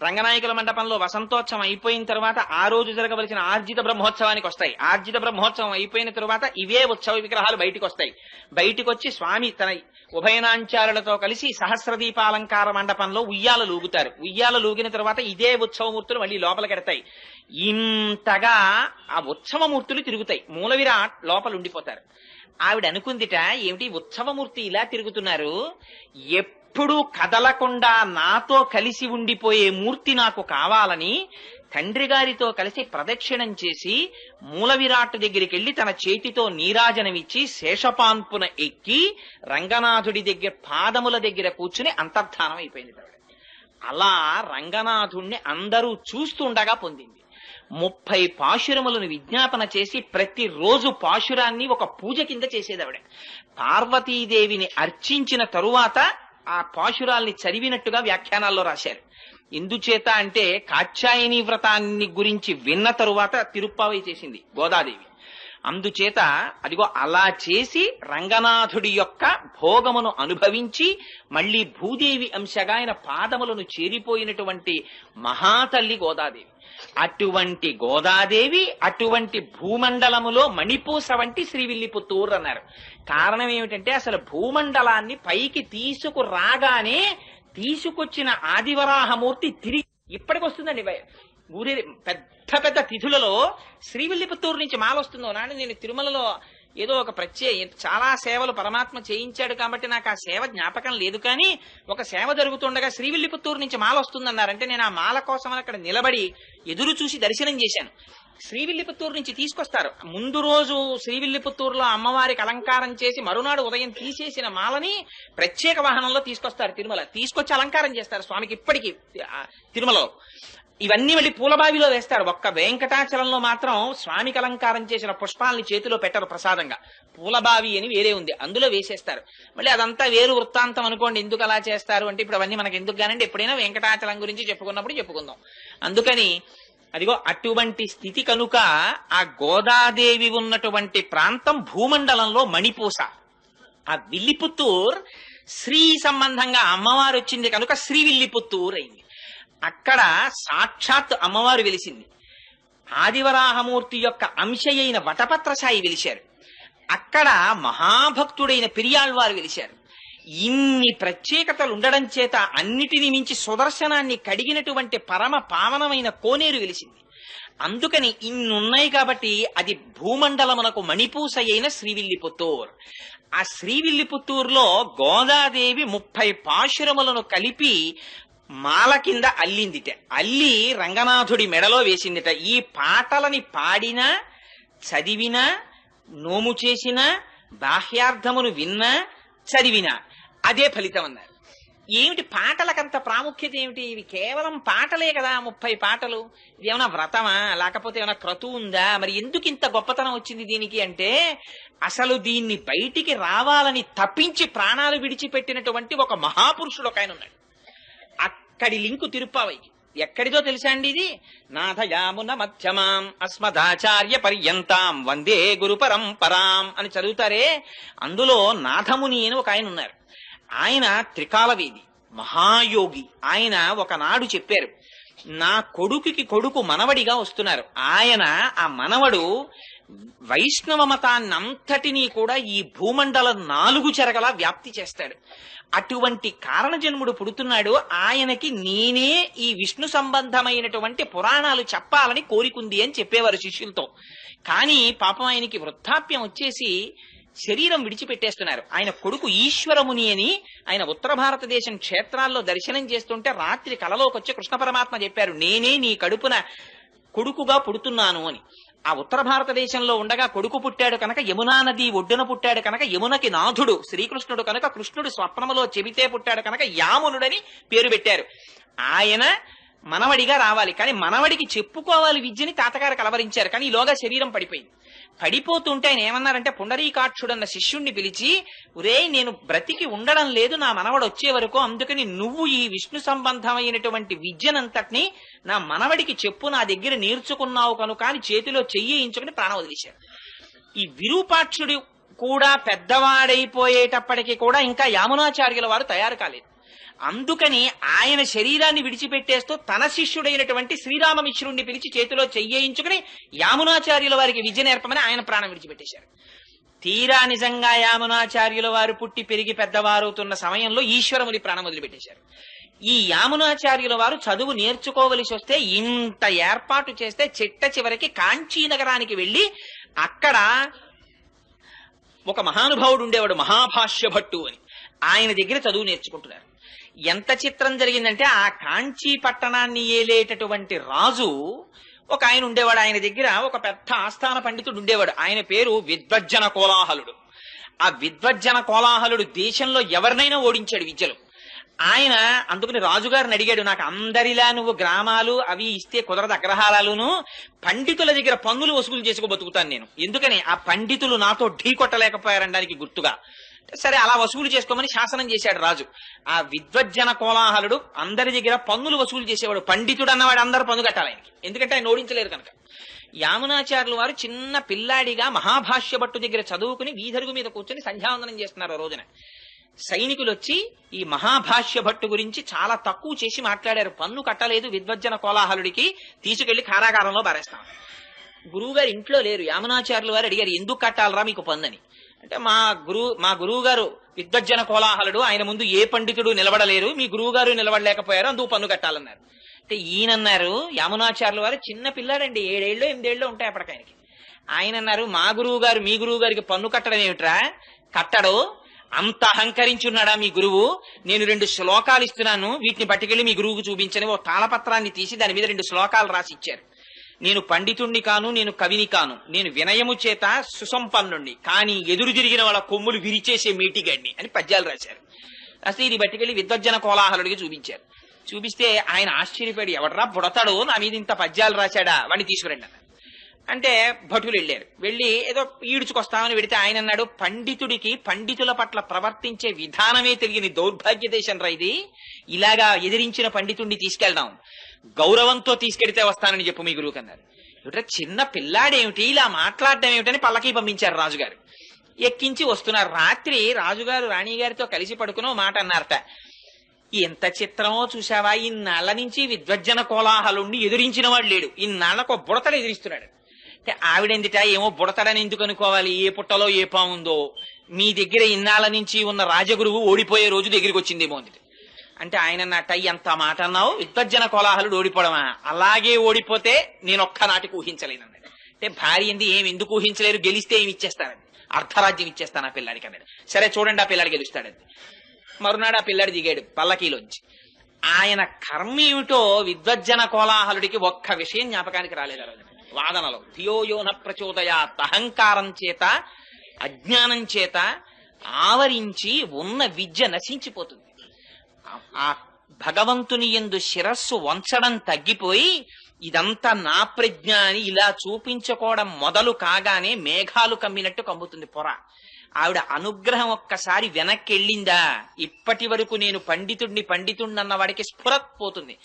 రంగనాయకుల మండపంలో వసంతోత్సవం అయిపోయిన తర్వాత ఆ రోజు జరగవలసిన ఆర్జిత బ్రహ్మోత్సవానికి వస్తాయి. ఆర్జిత బ్రహ్మోత్సవం అయిపోయిన తర్వాత ఇవే ఉత్సవ విగ్రహాలు బయటికి వస్తాయి. బయటికి వచ్చి స్వామి తన ఉభయనాంచారులతో కలిసి సహస్రదీపాలంకార మండపంలో ఉయ్యాల లూగుతారు. ఉయ్యాల లూగిన తర్వాత ఇదే ఉత్సవమూర్తులు మళ్ళీ లోపలికెడతాయి. ఇంతగా ఆ ఉత్సవమూర్తులు తిరుగుతాయి. మూల విరాట్ లోపల ఉండిపోతారు. ఆవిడ అనుకుందిట, ఏమిటి ఉత్సవమూర్తి ఇలా తిరుగుతున్నారు, ఎప్పుడూ కదలకుండా నాతో కలిసి ఉండిపోయే మూర్తి నాకు కావాలని తండ్రి గారితో కలిసి ప్రదక్షిణం చేసి మూల విరాట్ దగ్గరికి వెళ్లి తన చేతితో నీరాజనమిచ్చి శేషపాన్పున ఎక్కి రంగనాథుడి దగ్గర పాదముల దగ్గర కూర్చుని అంతర్ధానం అయిపోయింది. అలా రంగనాథుణ్ణి అందరూ చూస్తుండగా పొందింది. 30 పాశురములను విజ్ఞాపన చేసి ప్రతిరోజు పాశురాన్ని ఒక పూజ కింద చేసేదావిడ. పార్వతీదేవిని అర్చించిన తరువాత ఆ పాశురాల్ని చదివినట్టుగా వ్యాఖ్యానాల్లో రాశారు. ఎందుచేత అంటే కాత్యాయని వ్రతాన్ని గురించి విన్న తరువాత తిరుప్పావై చేసింది గోదాదేవి. అందుచేత అదిగో అలా చేసి రంగనాథుడి యొక్క భోగమును అనుభవించి మళ్లీ భూదేవి అంశగా ఆయన పాదములను చేరిపోయినటువంటి మహాతల్లి గోదాదేవి. అటువంటి గోదాదేవి అటువంటి భూమండలములో మణిపూస వంటి శ్రీవిల్లిపుత్తూరు అన్నారు. కారణం ఏమిటంటే అసలు భూమండలాన్ని పైకి తీసుకురాగానే తీసుకొచ్చిన ఆదివరాహమూర్తి తిరిగి ఇప్పటికి వస్తుందండి. ఊరి పెద్ద పెద్ద తిథులలో శ్రీవిల్లిపుత్తూరు నుంచి మాల వస్తుందో నాని. నేను తిరుమలలో ఏదో ఒక చాలా సేవలు పరమాత్మ చేయించాడు కాబట్టి నాకు ఆ సేవ జ్ఞాపకం లేదు. కానీ ఒక సేవ జరుగుతుండగా శ్రీవిల్లిపుత్తూరు నుంచి మాల వస్తుందన్నారంటే నేను ఆ మాల కోసం అక్కడ నిలబడి ఎదురు చూసి దర్శనం చేశాను. శ్రీవిల్లిపుత్తూరు నుంచి తీసుకొస్తారు. ముందు రోజు శ్రీవిల్లిపుత్తూరులో అమ్మవారికి అలంకారం చేసి మరునాడు ఉదయం తీసేసిన మాలని ప్రత్యేక వాహనంలో తీసుకొస్తారు. తిరుమల తీసుకొచ్చి అలంకారం చేస్తారు స్వామికి. ఇప్పటికీ తిరుమలలో ఇవన్నీ వెళ్ళి పూలబావిలో వేస్తారు. ఒక్క వెంకటాచలంలో మాత్రం స్వామికి అలంకారం చేసిన పుష్పాలని చేతిలో పెట్టరు ప్రసాదంగా. పూలబావి అని వేరే ఉంది, అందులో వేసేస్తారు. మళ్ళీ అదంతా వేరు వృత్తాంతం అనుకోండి. ఎందుకు అలా చేస్తారు అంటే ఇప్పుడు అవన్నీ మనకి ఎందుకు కానండి, ఎప్పుడైనా వెంకటాచలం గురించి చెప్పుకున్నప్పుడు చెప్పుకుందాం. అందుకని అదిగో అటువంటి స్థితి కనుక ఆ గోదాదేవి ఉన్నటువంటి ప్రాంతం భూమండలంలో మణిపూస. ఆ విల్లిపుత్తూర్ శ్రీ సంబంధంగా అమ్మవారు వచ్చింది కనుక శ్రీవిల్లిపుత్తూర్ అయింది. అక్కడ సాక్షాత్ అమ్మవారు వెలిసింది. ఆదివరాహమూర్తి యొక్క అంశయైన వటపత్రసాయి వెలిశారు. అక్కడ మహాభక్తుడైన పెరియాళ్వారు వెలిశారు. ఇన్ని ప్రత్యేకతలు ఉండడం చేత అన్నిటినీ మించి సుదర్శనాన్ని కడిగినటువంటి పరమ పావనమైన కోనేరు వెలిసింది. అందుకని ఇన్నున్నాయి కాబట్టి అది భూమండలమునకు మణిపూస అయిన శ్రీవిల్లిపుత్తూర్. ఆ శ్రీవిల్లిపుత్తూరులో గోదాదేవి 30 పాశురములను కలిపి మాల కింద అల్లిందిట. అల్లి రంగనాథుడి మెడలో వేసిందిట. ఈ పాటలని పాడినా, చదివినా, నోము చేసినా, బాహ్యార్థమును విన్నా, చదివినా అదే ఫలితం అన్నారు. ఏమిటి పాటలకంత ప్రాముఖ్యత ఏమిటి? ఇవి కేవలం పాటలే కదా, 30 పాటలు. ఇది ఏమైనా వ్రతమా, లేకపోతే ఏమైనా క్రతువు ఉందా? మరి ఎందుకు ఇంత గొప్పతనం వచ్చింది దీనికి అంటే, అసలు దీన్ని బయటికి రావాలని తప్పించి ప్రాణాలు విడిచిపెట్టినటువంటి ఒక మహాపురుషుడు ఒక ఆయన ఉన్నాడు. అక్కడి లింకు తిరుప్పావైకి. ఎక్కడిదో తెలుసా అండి ఇది? నాథయామున మధ్యమాం అస్మదాచార్య పర్యంతాం వందే గురు పరంపరాం అని చదువుతారే, అందులో నాథముని అని ఒక ఆయన ఉన్నారు. ఆయన త్రికాలవేది, మహాయోగి. ఆయన ఒకనాడు చెప్పారు, నా కొడుకుకి కొడుకు మనవడిగా వస్తున్నారు. ఆయన ఆ మనవడు వైష్ణవ మతాన్ని అంతటినీ కూడా ఈ భూమండలం 4 చెరగలా వ్యాప్తి చేస్తాడు. అటువంటి కారణజన్ముడు పుడుతున్నాడు. ఆయనకి నేనే ఈ విష్ణు సంబంధమైనటువంటి పురాణాలు చెప్పాలని కోరికుంది అని చెప్పేవారు శిష్యులతో. కానీ పాపం ఆయనకి వృద్ధాప్యం వచ్చేసి శరీరం విడిచిపెట్టేస్తున్నారు. ఆయన కొడుకు ఈశ్వరముని అని ఆయన ఉత్తర భారతదేశం క్షేత్రాల్లో దర్శనం చేస్తుంటే రాత్రి కలలోకి వచ్చి కృష్ణ పరమాత్మ చెప్పారు, నేనే నీ కడుపున కొడుకుగా పుడుతున్నాను అని. ఆ ఉత్తర భారతదేశంలో ఉండగా కొడుకు పుట్టాడు కనుక యమునా నది ఒడ్డున పుట్టాడు కనుక యమునకి నాథుడు శ్రీకృష్ణుడు కనుక కృష్ణుడు స్వప్నములో చెబితే పుట్టాడు కనుక యామునుడని పేరు పెట్టారు. ఆయన మనవడిగా రావాలి, కానీ మనవడికి చెప్పుకోవాలి విద్యని తాతగారు కలవరించారు. కానీ ఈలోగా శరీరం పడిపోయింది. పడిపోతుంటే ఆయన ఏమన్నారంటే, పుండరీకాక్షుడన్న శిష్యుణ్ణి పిలిచి, ఒరే నేను బ్రతికి ఉండడం లేదు నా మనవడు వచ్చే వరకు, అందుకని నువ్వు ఈ విష్ణు సంబంధమైనటువంటి విద్యనంతటినీ నా మనవడికి చెప్పు, నా దగ్గర నేర్చుకున్నావు కనుక అని చేతిలో చెయ్యించుకుని ప్రాణం వదిలేశారు. ఈ విరూపాక్షుడు కూడా పెద్దవాడైపోయేటప్పటికీ కూడా ఇంకా యామునాచార్యుల వారు తయారు కాలేదు. అందుకని ఆయన శరీరాన్ని విడిచిపెట్టేస్తూ తన శిష్యుడైనటువంటి శ్రీరామమిశ్రుణ్ణి పిలిచి చేతిలో చెయ్యించుకుని యామునాచార్యుల వారికి విద్య నేర్పమని ఆయన ప్రాణం విడిచిపెట్టేశారు. తీరా నిజంగా యామునాచార్యుల వారు పుట్టి పెరిగి పెద్దవారవుతున్న సమయంలో ఈశ్వరముని ప్రాణం వదిలిపెట్టేశారు. ఈ యామునాచార్యుల వారు చదువు నేర్చుకోవలసి వస్తే ఇంత ఏర్పాటు చేస్తే చిట్ట చివరికి కాంచీ నగరానికి వెళ్లి అక్కడ ఒక మహానుభావుడు ఉండేవాడు, మహాభాష్య భట్టు అని. ఆయన దగ్గర చదువు నేర్చుకుంటున్నారు. ఎంత చిత్రం జరిగిందంటే, ఆ కాంచీ పట్టణాన్ని ఏలేటటువంటి రాజు ఒక ఆయన ఉండేవాడు. ఆయన దగ్గర ఒక పెద్ద ఆస్థాన పండితుడు ఉండేవాడు. ఆయన పేరు విద్వజ్జన కోలాహలుడు. ఆ విద్వజ్జన కోలాహలుడు దేశంలో ఎవరినైనా ఓడించాడు విద్యలో. ఆయన అందుకని రాజుగారిని అడిగాడు, నాకు అందరిలా నువ్వు గ్రామాలు అవి ఇస్తే కుదరదు, అగ్రహారాలును, పండితుల దగ్గర పన్నులు వసూలు చేసుకో బతుకుతాను నేను, ఎందుకని ఆ పండితులు నాతో ఢీ కొట్టలేకపోయారనడానికి గుర్తుగా. సరే అలా వసూలు చేసుకోమని శాసనం చేశాడు రాజు. ఆ విద్వజ్జన కోలాహలుడు అందరి దగ్గర పన్నులు వసూలు చేసేవాడు. పండితుడు అన్నవాడు అందరూ పన్ను కట్టాలి ఆయనకి, ఎందుకంటే ఆయన ఓడించలేరు కనుక. యామునాచార్యులు వారు చిన్న పిల్లాడిగా మహాభాష్య భట్టు దగ్గర చదువుకుని వీధరుగు మీద కూర్చొని సంధ్యావందనం చేస్తున్నారు. ఆ రోజున సైనికులు వచ్చి ఈ మహాభాష్య భట్టు గురించి చాలా తక్కువ చేసి మాట్లాడారు. పన్ను కట్టలేదు విద్వజ్జన కోలాహలుడికి, తీసుకెళ్లి కారాగారంలో పారేస్తాం. గురువుగారు ఇంట్లో లేరు. యామునాచార్యులు వారు అడిగారు, ఎందుకు కట్టాలరా మీకు పన్ను? అంటే మా గురువు గారు విద్వజ్జన కోలాహలుడు, ఆయన ముందు ఏ పండితుడు నిలబడలేరు, మీ గురువు గారు నిలబడలేకపోయారు, అందుకు పన్ను కట్టాలన్నారు. అంటే ఈయనన్నారు, యామునాచార్యుల వారు చిన్న పిల్లాడండి, 7 ఏళ్ళో 8 ఏళ్ళో ఉంటాయి అప్పటికాయనకి. ఆయన అన్నారు, మా గురువు గారు మీ గురువు గారికి పన్ను కట్టడం ఏమిట్రా, కట్టడు, అంత అహంకరించున్నాడా మీ గురువు? నేను 2 శ్లోకాలు ఇస్తున్నాను, వీటిని పట్టుకెళ్లి మీ గురువుకు చూపించని ఓ తాళపత్రాన్ని తీసి దాని మీద 2 శ్లోకాలు రాసి ఇచ్చారు. నేను పండితుణ్ణి కాను, నేను కవిని కాను, నేను వినయము చేత సుసంపన్నుణ్ణి, కానీ ఎదురు తిరిగిన వాళ్ళ కొమ్ములు విరిచేసే మీటిగడ్ని అని పద్యాలు రాశారు. రాస్తే ఇది పట్టుకెళ్లి విద్వజ్జన కోలాహలుడికి చూపించారు. చూపిస్తే ఆయన ఆశ్చర్యపడి, ఎవడరా బుడతాడు నా మీద ఇంత పద్యాలు రాశాడా, వాడిని తీసుకురండి అన్నారు. అంటే భటులు వెళ్ళారు. వెళ్ళి ఏదో ఈడ్చుకొస్తామని వెడితే ఆయన అన్నాడు, పండితుడికి పండితుల పట్ల ప్రవర్తించే విధానమే తెలియని దౌర్భాగ్య దేశం రా ఇది, ఇలాగా ఎదిరించిన పండితుడిని తీసుకెళ్దాం, గౌరవంతో తీసుకెడితే వస్తానని చెప్పు మీ గురువుకి అన్నారు. ఇట చిన్న పిల్లాడేమిటి ఇలా మాట్లాడడం ఏమిటని పల్లకి పంపించారు రాజుగారు. ఎక్కించి వస్తున్నారు. రాత్రి రాజుగారు రాణిగారితో కలిసి పడుకునో మాట అన్నారట, ఎంత చిత్రమో చూసావా, ఇన్నాళ్ల నుంచి విద్వజ్జన కోలాహలుణ్ణి ఎదిరించిన వాడు లేడు, ఇన్నాళ్లకు బుడతలు ఎదిరిస్తున్నాడు. అంటే ఆవిడెందుట, ఏమో బుడతడని ఎందుకు అనుకోవాలి, ఏ పుట్టలో ఏ పాముందో, మీ దగ్గర ఇన్నాళ్ల నుంచి ఉన్న రాజగురువు ఓడిపోయే రోజు దగ్గరికి వచ్చిందేమో అంది. అంటే ఆయన అన్నట్ట, ఎంత మాట అన్నావు, విద్వజ్జన కోలాహలుడు ఓడిపోవడమా, అలాగే ఓడిపోతే నేను ఒక్కనాటికి ఊహించలేనన్నాడు. అంటే భార్య ఏంది, ఏమి ఎందుకు ఊహించలేరు, గెలిస్తే ఏమి ఇచ్చేస్తానండి, అర్ధరాజ్యం ఇచ్చేస్తాను ఆ పిల్లాడికి అన్నాడు. సరే చూడండి ఆ పిల్లాడు గెలుస్తాడండి. మరునాడు ఆ పిల్లాడు దిగాడు పల్లకీలోంచి. ఆయన కర్మ ఏమిటో విద్వజ్జన కోలాహలుడికి ఒక్క విషయం జ్ఞాపకానికి రాలేదు. ఆ రోజున వాదనలో ధియోయోన ప్రచోదయాత్, అహంకారం చేత అజ్ఞానం చేత ఆవరించి ఉన్న విద్య నశించిపోతుంది. ఆ భగవంతుని యందు శిరస్సు వంచడం తగ్గిపోయి ఇదంతా నా ప్రజ్ఞ అని ఇలా చూపించుకోవడం మొదలు కాగానే మేఘాలు కమ్మినట్టు కమ్ముతుంది పొర. ఆవిడ అనుగ్రహం ఒక్కసారి వెనక్కి వెళ్ళిందా ఇప్పటి వరకు నేను పండితుడిని అన్న వాడికి స్ఫురత్ పోతుంది.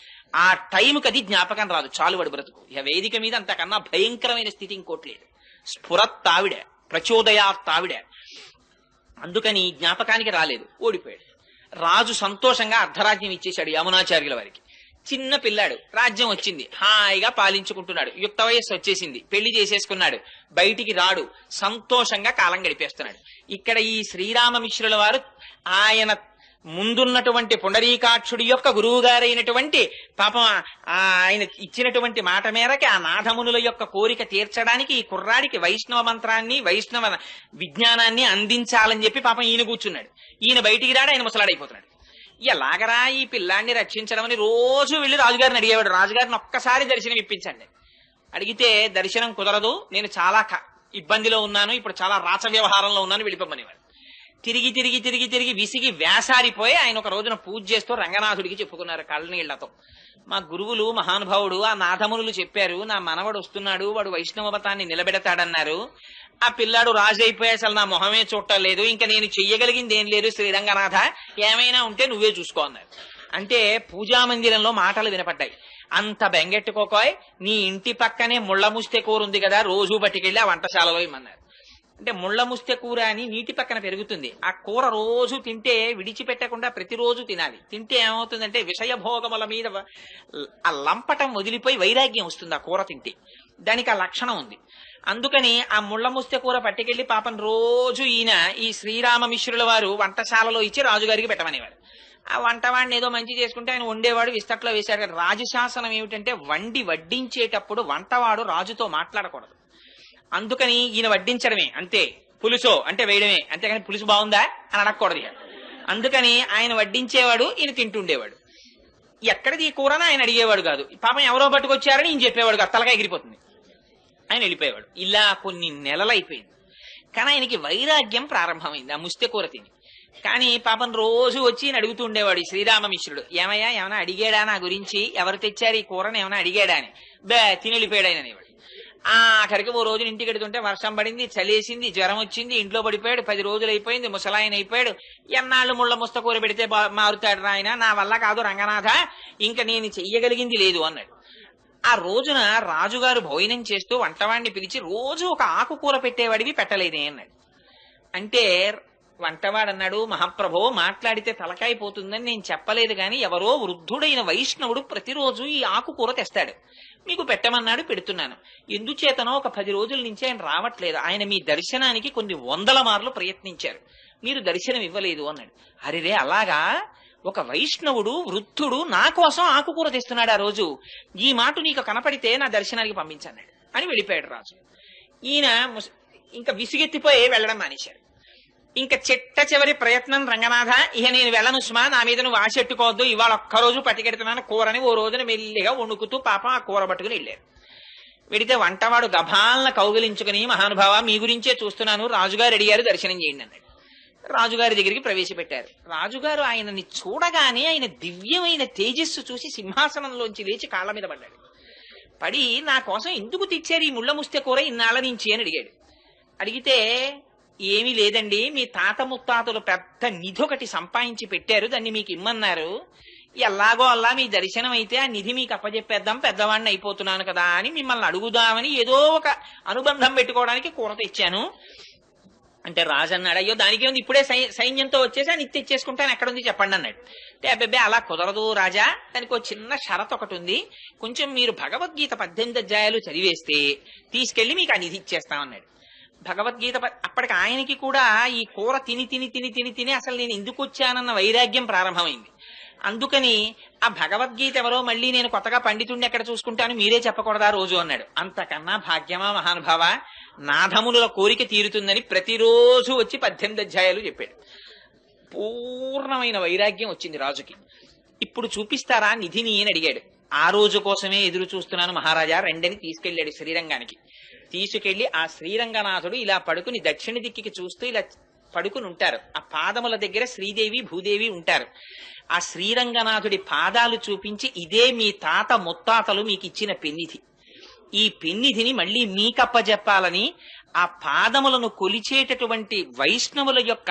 ఆ టైంకి అది జ్ఞాపకం రాదు, చాలు వాడు బ్రతుకు. ఇక వేదిక మీద అంతకన్నా భయంకరమైన స్థితి ఇంకోట్లేదు. స్ఫురత్ ఆవిడ, ప్రచోదయాత్ ఆవిడ. అందుకని జ్ఞాపకానికి రాలేదు, ఓడిపోయాడు. రాజు సంతోషంగా అర్ధరాజ్యం ఇచ్చేశాడు యమునాచార్యుల వారికి. చిన్న పిల్లాడు, రాజ్యం వచ్చింది, హాయిగా పాలించుకుంటున్నాడు. యుక్త వయస్సు వచ్చేసింది, పెళ్లి చేసేసుకున్నాడు, బయటికి రాడు, సంతోషంగా కాలం గడిపేస్తున్నాడు. ఇక్కడ ఈ శ్రీరామమిశ్రుల వారు ఆయన ముందున్నటువంటి పుండరీకాక్షుడి యొక్క గురువు గారైనటువంటి పాపం ఆయన ఇచ్చినటువంటి మాట మేరకి ఆ నాథమునుల యొక్క కోరిక తీర్చడానికి ఈ కుర్రాడికి వైష్ణవ మంత్రాన్ని వైష్ణవ విజ్ఞానాన్ని అందించాలని చెప్పి పాపం ఈయన కూర్చున్నాడు. ఈయన బయటికి రాడు, ఆయన ముసలాడైపోతున్నాడు. ఎలాగరా ఈ పిల్లాన్ని రక్షించడం అని రోజు వెళ్ళి రాజుగారిని అడిగేవాడు. రాజుగారిని ఒక్కసారి దర్శనం ఇప్పించండి. అడిగితే దర్శనం కుదరదు, నేను చాలా ఇబ్బందిలో ఉన్నాను, ఇప్పుడు చాలా రాచ వ్యవహారంలో ఉన్నాను, వెళ్ళిపోమనేవాడు. తిరిగి తిరిగి తిరిగి తిరిగి విసిగి వేసారిపోయి ఆయన ఒక రోజున పూజ చేస్తూ రంగనాథుడికి చెప్పుకున్నారు కళ్ళనీళ్లతో. మా గురువులు మహానుభావుడు ఆ నాథమునులు చెప్పారు, నా మనవడు వస్తున్నాడు, వాడు వైష్ణవ మతాన్ని నిలబెడతాడన్నారు. ఆ పిల్లాడు రాజు అయిపోయి అసలు నా మొహమే చూడలేదు, ఇంకా నేను చెయ్యగలిగింది ఏం లేదు, శ్రీరంగనాథ ఏమైనా ఉంటే నువ్వే చూసుకో అన్నారు. అంటే పూజా మందిరంలో మాటలు వినపడ్డాయి. అంత బెంగెట్టుకోకోయ్, నీ ఇంటి పక్కనే ముళ్ళ ముస్తె కూర ఉంది కదా, రోజు పట్టుకెళ్ళి ఆ వంటశాలలో ఇమ్మన్నారు. అంటే ముళ్ళ ముస్తె కూర అని నీటి పక్కన పెరుగుతుంది, ఆ కూర రోజు తింటే విడిచిపెట్టకుండా ప్రతిరోజు తినాలి. తింటే ఏమవుతుందంటే విషయభోగముల మీద ఆ లంపటం వదిలిపోయి వైరాగ్యం వస్తుంది ఆ కూర తింటే. దానికి ఆ లక్షణం ఉంది. అందుకని ఆ ముళ్ళ ముస్తె కూర పట్టుకెళ్లి పాపం రోజు ఈయన ఈ శ్రీరామమిశ్రుల వారు వంటశాలలో ఇచ్చి రాజుగారికి పెట్టమనేవారు. ఆ వంటవాడిని ఏదో మంచి చేసుకుంటే ఆయన వండేవాడు, విస్తట్లో వేశాడు. కదా రాజశాసనం ఏమిటంటే వడ్డించేటప్పుడు వంటవాడు రాజుతో మాట్లాడకూడదు. అందుకని ఈయన వడ్డించడమే అంతే, పులుసో అంటే వేయడమే, అంతేగాని పులుసు బాగుందా అని అడగకూడదు. అందుకని ఆయన వడ్డించేవాడు, ఈయన తింటుండేవాడు. ఎక్కడిది ఈ కూరని ఆయన అడిగేవాడు కాదు. పాపం ఎవరో పట్టుకొచ్చారని ఈయన చెప్పేవాడు కాదు, తలగా ఎగిరిపోతుంది, ఆయన వెళ్ళిపోయేవాడు. ఇలా కొన్ని నెలలైపోయింది. కానీ ఆయనకి వైరాగ్యం ప్రారంభమైంది ఆ ముస్తె కూర తిని. కానీ పాపం రోజు వచ్చి అడుగుతూ ఉండేవాడు ఈ శ్రీరామమిశ్రుడు, ఏమయ్యా ఏమైనా అడిగాడా నా గురించి, ఎవరు తెచ్చారు ఈ కూరని ఏమైనా అడిగాడా అని. తిని వెళ్ళిపోయాడు ఆయన అనేవాడు. ఆఖరికి ఓ రోజు ఇంటికి ఎడుతుంటే వర్షం పడింది, చలేసింది, జ్వరం వచ్చింది, ఇంట్లో పడిపోయాడు. 10 రోజులు అయిపోయింది, ముసలాయన అయిపోయాడు. ఎన్నాళ్ళు ముళ్ళ ముస్త కూర పెడితే మారుతాడు రాయన, నా వల్ల కాదు రంగనాథ, ఇంకా నేను చెయ్యగలిగింది లేదు అన్నాడు. ఆ రోజున రాజుగారు భోజనం చేస్తూ వంటవాడిని పిలిచి రోజు ఒక ఆకుకూర పెట్టేవాడివి పెట్టలేదే అన్నాడు. అంటే వంటవాడు అన్నాడు, మహాప్రభో మాట్లాడితే తలకాయ పోతుందని నేను చెప్పలేదు, గాని ఎవరో వృద్ధుడైన వైష్ణవుడు ప్రతిరోజు ఈ ఆకుకూర తెస్తాడు, మీకు పెట్టమన్నాడు, పెడుతున్నాను. ఎందుచేతనో ఒక 10 రోజుల నుంచి ఆయన రావట్లేదు, ఆయన మీ దర్శనానికి కొన్ని 100 మార్లు ప్రయత్నించారు, మీరు దర్శనం ఇవ్వలేదు అన్నాడు. అరెరే అలాగా, ఒక వైష్ణవుడు వృద్ధుడు నా కోసం ఆకుకూర తెస్తున్నాడు ఆ రోజు, ఈ మాట నీకు కనపడితే నా దర్శనానికి పంపించన్నాడు అని వెళ్ళిపోయాడు రాజు. ఈయన ఇంకా విసిగెత్తిపోయి వెళ్ళడం మానేశాడు. ఇంకా చిట్ట చివరి ప్రయత్నం, రంగనాథ ఇక నేను వెళ్ళను సుమా, నా మీద నువ్వు ఆశెట్టుకోవద్దు, ఇవాళ ఒక్కరోజు పట్టుకెడుతున్నాను కూరని. ఓ రోజున మెల్లిగా వణుకుతూ పాపం ఆ కూర పట్టుకుని వెళ్ళారు. వెడితే వంటవాడు గభాలన కౌగిలించుకుని, మహానుభావ మీ గురించే చూస్తున్నాను, రాజుగారు అడిగారు దర్శనం చేయండి అన్నాడు. రాజుగారి దగ్గరికి ప్రవేశపెట్టారు. రాజుగారు ఆయనని చూడగానే ఆయన దివ్యమైన తేజస్సు చూసి సింహాసనంలోంచి లేచి కాళ్ళ మీద పడ్డాడు. పడి నా కోసం ఎందుకు తెచ్చారు ఈ ముళ్ళ ముస్తె కూర ఇన్నాళ్ళ నుంచి అని అడిగాడు. అడిగితే ఏమీ లేదండి, మీ తాత ముత్తాతలు పెద్ద నిధి ఒకటి సంపాదించి పెట్టారు, దాన్ని మీకు ఇమ్మన్నారు, ఎలాగో అలా మీ దర్శనం అయితే ఆ నిధి మీకు అప్పచెప్పేద్దాం, పెద్దవాడిని అయిపోతున్నాను కదా అని మిమ్మల్ని అడుగుదామని ఏదో ఒక అనుబంధం పెట్టుకోవడానికి కూర తెచ్చాను అంటే రాజన్నాడు, అయ్యో దానికి ఉంది, ఇప్పుడే సైన్యంతో వచ్చేసి అని తెచ్చేసుకుంటాను, ఎక్కడుంది చెప్పండి అన్నాడు. అంటే అబ్బాయి అలా కుదరదు రాజా, దానికి ఒక చిన్న షరత్ ఒకటి ఉంది, కొంచెం మీరు భగవద్గీత 18 అధ్యాయాలు చదివేస్తే తీసుకెళ్లి మీకు ఆ నిధి ఇచ్చేస్తామన్నాడు. భగవద్గీత అప్పటికి ఆయనకి కూడా ఈ కూర తిని తిని తిని తిని తిని అసలు నేను ఎందుకు వచ్చానన్న వైరాగ్యం ప్రారంభమైంది. అందుకని ఆ భగవద్గీత ఎవరో మళ్ళీ నేను కొత్తగా పండితుడిని ఎక్కడ చూసుకుంటాను, మీరే చెప్పకూడదా రోజు అన్నాడు. అంతకన్నా భాగ్యమా మహానుభావ, నాథమునుల కోరిక తీరుతుందని ప్రతిరోజు వచ్చి 18 అధ్యాయాలు చెప్పాడు. పూర్ణమైన వైరాగ్యం వచ్చింది రాజుకి. ఇప్పుడు చూపిస్తారా నిధిని అని అడిగాడు. ఆ రోజు కోసమే ఎదురు చూస్తున్నాను మహారాజా, రెండని తీసుకెళ్లాడు శ్రీరంగానికి. తీసుకెళ్లి ఆ శ్రీరంగనాథుడు ఇలా పడుకుని దక్షిణ దిక్కికి చూస్తూ ఇలా పడుకుని ఉంటారు. ఆ పాదముల దగ్గర శ్రీదేవి భూదేవి ఉంటారు. ఆ శ్రీరంగనాథుడి పాదాలు చూపించి ఇదే మీ తాత ముత్తాతలు మీకు ఇచ్చిన పెన్నిధి, ఈ పెన్నిధిని మళ్ళీ మీకప్పజెప్పాలని ఆ పాదములను కొలిచేటటువంటి వైష్ణవుల యొక్క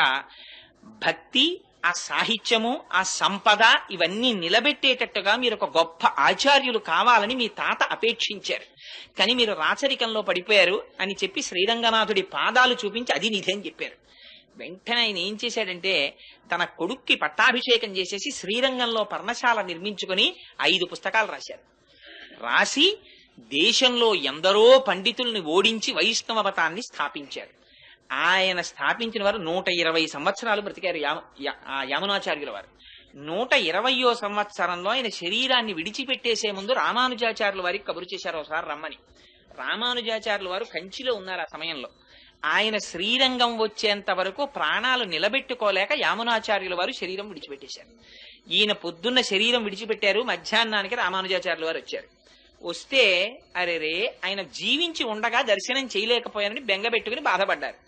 భక్తి, ఆ సాహిత్యము, ఆ సంపద ఇవన్నీ నిలబెట్టేటట్టుగా మీరు ఒక గొప్ప ఆచార్యులు కావాలని మీ తాత అపేక్షించారు. కానీ మీరు రాచరికంలో పడిపోయారు అని చెప్పి శ్రీరంగనాథుడి పాదాలు చూపించి అది నిధి అని చెప్పారు. వెంటనే ఆయన ఏం చేశాడంటే తన కొడుక్కి పట్టాభిషేకం చేసేసి శ్రీరంగంలో పర్ణశాల నిర్మించుకుని 5 పుస్తకాలు రాశారు. రాసి దేశంలో ఎందరో పండితుల్ని ఓడించి వైష్ణవ మతాన్ని స్థాపించారు. ఆయన స్థాపించిన వారు 120 సంవత్సరాలు బ్రతికారు. యామునాచార్యుల వారు 120వ సంవత్సరంలో ఆయన శరీరాన్ని విడిచిపెట్టేసే ముందు రామానుజాచార్యుల వారికి కబురు చేశారు ఒకసారి రమ్మని. రామానుజాచార్యుల వారు కంచిలో ఉన్నారు ఆ సమయంలో. ఆయన శ్రీరంగం వచ్చేంత వరకు ప్రాణాలు నిలబెట్టుకోలేక యామునాచార్యుల వారు శరీరం విడిచిపెట్టేశారు. ఈయన పొద్దున్న శరీరం విడిచిపెట్టారు, మధ్యాహ్నానికి రామానుజాచార్యుల వారు వచ్చారు. వస్తే అరెరే ఆయన జీవించి ఉండగా దర్శనం చేయలేకపోయానని బెంగబెట్టుకుని బాధపడ్డారు.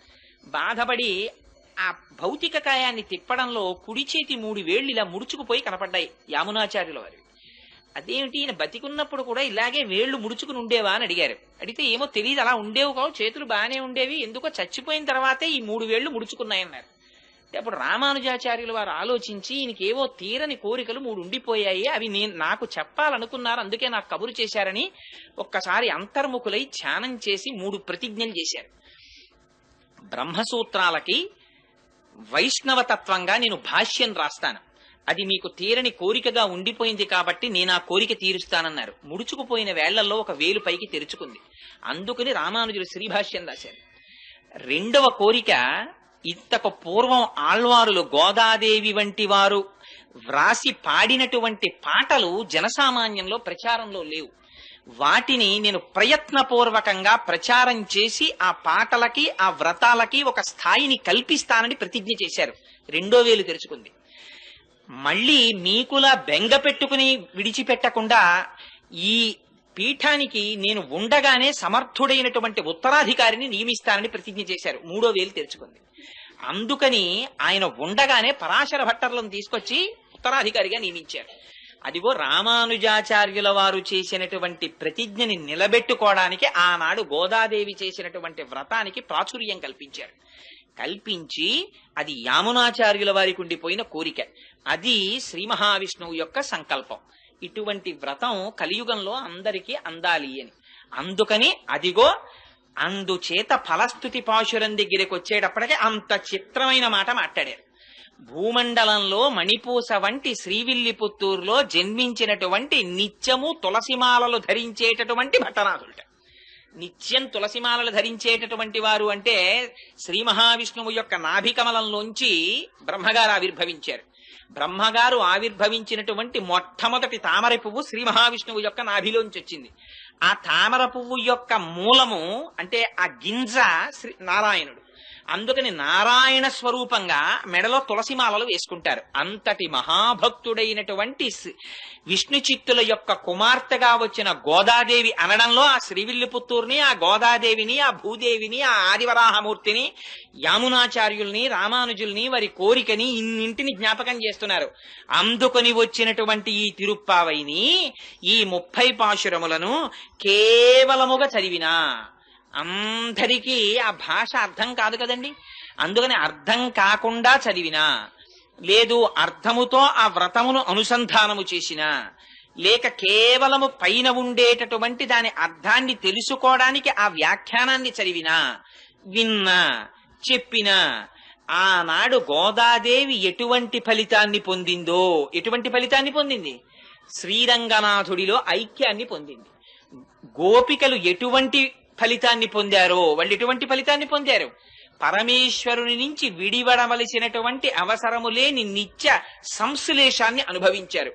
బాధపడి ఆ భౌతిక కాయాన్ని తిప్పడంలో కుడి చేతి 3 వేళ్లు ఇలా ముడుచుకుపోయి కనపడ్డాయి యామునాచార్యుల వారు. అదేమిటి, ఈయన బతికున్నప్పుడు కూడా ఇలాగే వేళ్లు ముడుచుకుని ఉండేవా అని అడిగారు. అడిగితే ఏమో తెలియదు, అలా ఉండేవి కావు, చేతులు బాగానే ఉండేవి, ఎందుకో చచ్చిపోయిన తర్వాతే ఈ 3 వేళ్లు ముడుచుకున్నాయన్నారు. అప్పుడు రామానుజాచార్యుల వారు ఆలోచించి ఈయనకేవో తీరని కోరికలు 3 ఉండిపోయాయి, అవి నాకు చెప్పాలనుకున్నారు, అందుకే నాకు కబురు చేశారని ఒక్కసారి అంతర్ముఖులై ధ్యానం చేసి 3 ప్రతిజ్ఞలు చేశారు. బ్రహ్మసూత్రాలకి వైష్ణవతత్వంగా నేను భాష్యం రాస్తాను, అది మీకు తీరని కోరికగా ఉండిపోయింది కాబట్టి నేను ఆ కోరిక తీరుస్తానన్నారు. ముడుచుకుపోయిన వేళ్లలో ఒక వేలు పైకి తెరుచుకుంది, అందుకని రామానుజులు శ్రీభాష్యం రాశారు. 2వ కోరిక, ఇంతకు పూర్వం ఆళ్వారులు గోదాదేవి వంటి వారు వ్రాసి పాడినటువంటి పాటలు జనసామాన్యంలో ప్రచారంలో లేవు. వాటిని నేను ప్రయత్నపూర్వకంగా ప్రచారం చేసి ఆ పాటలకి ఆ వ్రతాలకి ఒక స్థాయిని కల్పిస్తానని ప్రతిజ్ఞ చేశారు. 2వ వేలు తెరుచుకుంది. మళ్ళీ మీకులా బెంగ పెట్టుకుని విడిచిపెట్టకుండా ఈ పీఠానికి నేను ఉండగానే సమర్థుడైనటువంటి ఉత్తరాధికారిని నియమిస్తానని ప్రతిజ్ఞ చేశారు. 3వ వేలు తెరుచుకుంది. అందుకని ఆయన ఉండగానే పరాశర భట్టర్లను తీసుకొచ్చి ఉత్తరాధికారిగా నియమించారు. అదిగో రామానుజాచార్యుల వారు చేసినటువంటి ప్రతిజ్ఞని నిలబెట్టుకోవడానికి ఆనాడు గోదాదేవి చేసినటువంటి వ్రతానికి ప్రాచుర్యం కల్పించారు. కల్పించి అది యామునాచార్యుల వారికి ఉండిపోయిన కోరిక, అది శ్రీ మహావిష్ణువు యొక్క సంకల్పం. ఇటువంటి వ్రతం కలియుగంలో అందరికీ అందాలి అని. అందుకని అదిగో అందుచేత ఫలస్థుతి పాశురం దగ్గరికి వచ్చేటప్పటికి అంత చిత్రమైన మాట మాట్లాడారు. భూమండలంలో మణిపూస వంటి శ్రీవిల్లిపుత్తూరులో జన్మించినటువంటి నిత్యము తులసిమాలలు ధరించేటటువంటి భట్టనాథులట. నిత్యం తులసిమాలలు ధరించేటటువంటి వారు అంటే శ్రీ మహావిష్ణువు యొక్క నాభికమలంలోంచి బ్రహ్మగారు ఆవిర్భవించారు. బ్రహ్మగారు ఆవిర్భవించినటువంటి మొట్టమొదటి తామర పువ్వు శ్రీ మహావిష్ణువు యొక్క నాభిలోంచి వచ్చింది. ఆ తామర పువ్వు యొక్క మూలము అంటే ఆ గింజ శ్రీ నారాయణుడు. అందుకని నారాయణ స్వరూపంగా మెడలో తులసిమాలలు వేసుకుంటారు. అంతటి మహాభక్తుడైనటువంటి విష్ణు చిత్తుల యొక్క కుమార్తెగా వచ్చిన గోదాదేవి అనడంలో ఆ శ్రీవిల్లిపుత్తూరుని, ఆ గోదాదేవిని, ఆ భూదేవిని, ఆ ఆదివరాహమూర్తిని, యామునాచార్యుల్ని, రామానుజుల్ని, వారి కోరికని ఇన్నింటిని జ్ఞాపకం చేస్తున్నారు. అందుకొని వచ్చినటువంటి ఈ తిరుప్పావైని ఈ 30 పాశురములను కేవలముగా చదివినా అందరికీ ఆ భాష అర్థం కాదు కదండి. అందుకని అర్థం కాకుండా చదివినా, లేదు అర్థముతో ఆ వ్రతమును అనుసంధానము చేసినా, లేక కేవలము పైన ఉండేటటువంటి దాని అర్థాన్ని తెలుసుకోవడానికి ఆ వ్యాఖ్యానాన్ని చదివినా, విన్నా, చెప్పినా, ఆనాడు గోదాదేవి ఎటువంటి ఫలితాన్ని పొందిందో, ఎటువంటి ఫలితాన్ని పొందింది? శ్రీరంగనాథుడిలో ఐక్యాన్ని పొందింది. గోపికలు ఎటువంటి ఫలితాన్ని పొందారో వాళ్ళు ఎటువంటి ఫలితాన్ని పొందారు? పరమేశ్వరుని నుంచి విడివడవలసినటువంటి అవసరము లేని నిత్య సంశ్లేషాన్ని అనుభవించారు.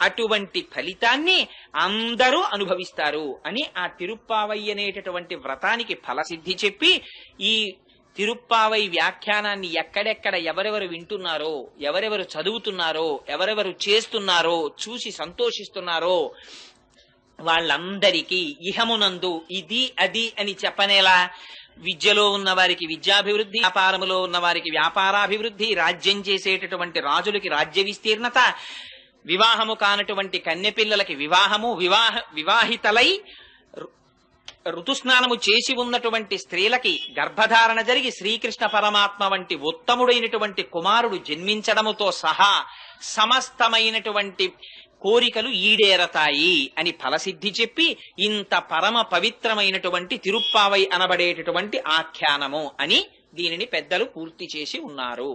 అటువంటి ఫలితాన్ని అందరూ అనుభవిస్తారు అని ఆ తిరుప్పావై అనేటటువంటి వ్రతానికి ఫలసిద్ధి చెప్పి, ఈ తిరుప్పావై వ్యాఖ్యానాన్ని ఎక్కడెక్కడ ఎవరెవరు వింటున్నారో, ఎవరెవరు చదువుతున్నారో, ఎవరెవరు చేస్తున్నారో, చూసి సంతోషిస్తున్నారో వాళ్ళందరికీ ఇహమునందు ఇది అది అని చెప్పనేలా విద్యలో ఉన్న వారికి విద్యాభివృద్ధి, వ్యాపారములో ఉన్న వారికి వ్యాపారాభివృద్ధి, రాజ్యం చేసేటటువంటి రాజులకి రాజ్య విస్తీర్ణత, వివాహము కానటువంటి కన్నెపిల్లలకి వివాహము, వివాహితలై ఋతుస్నానము చేసి ఉన్నటువంటి స్త్రీలకి గర్భధారణ జరిగి శ్రీకృష్ణ పరమాత్మ వంటి ఉత్తముడైనటువంటి కుమారుడు జన్మించడముతో సహా సమస్తమైనటువంటి కోరికలు ఈడేరతాయి అని ఫలసిద్ధి చెప్పి ఇంత పరమ పవిత్రమైనటువంటి తిరుప్పావై అనబడేటటువంటి ఆఖ్యానము అని దీనిని పెద్దలు పూర్తి చేసి ఉన్నారు.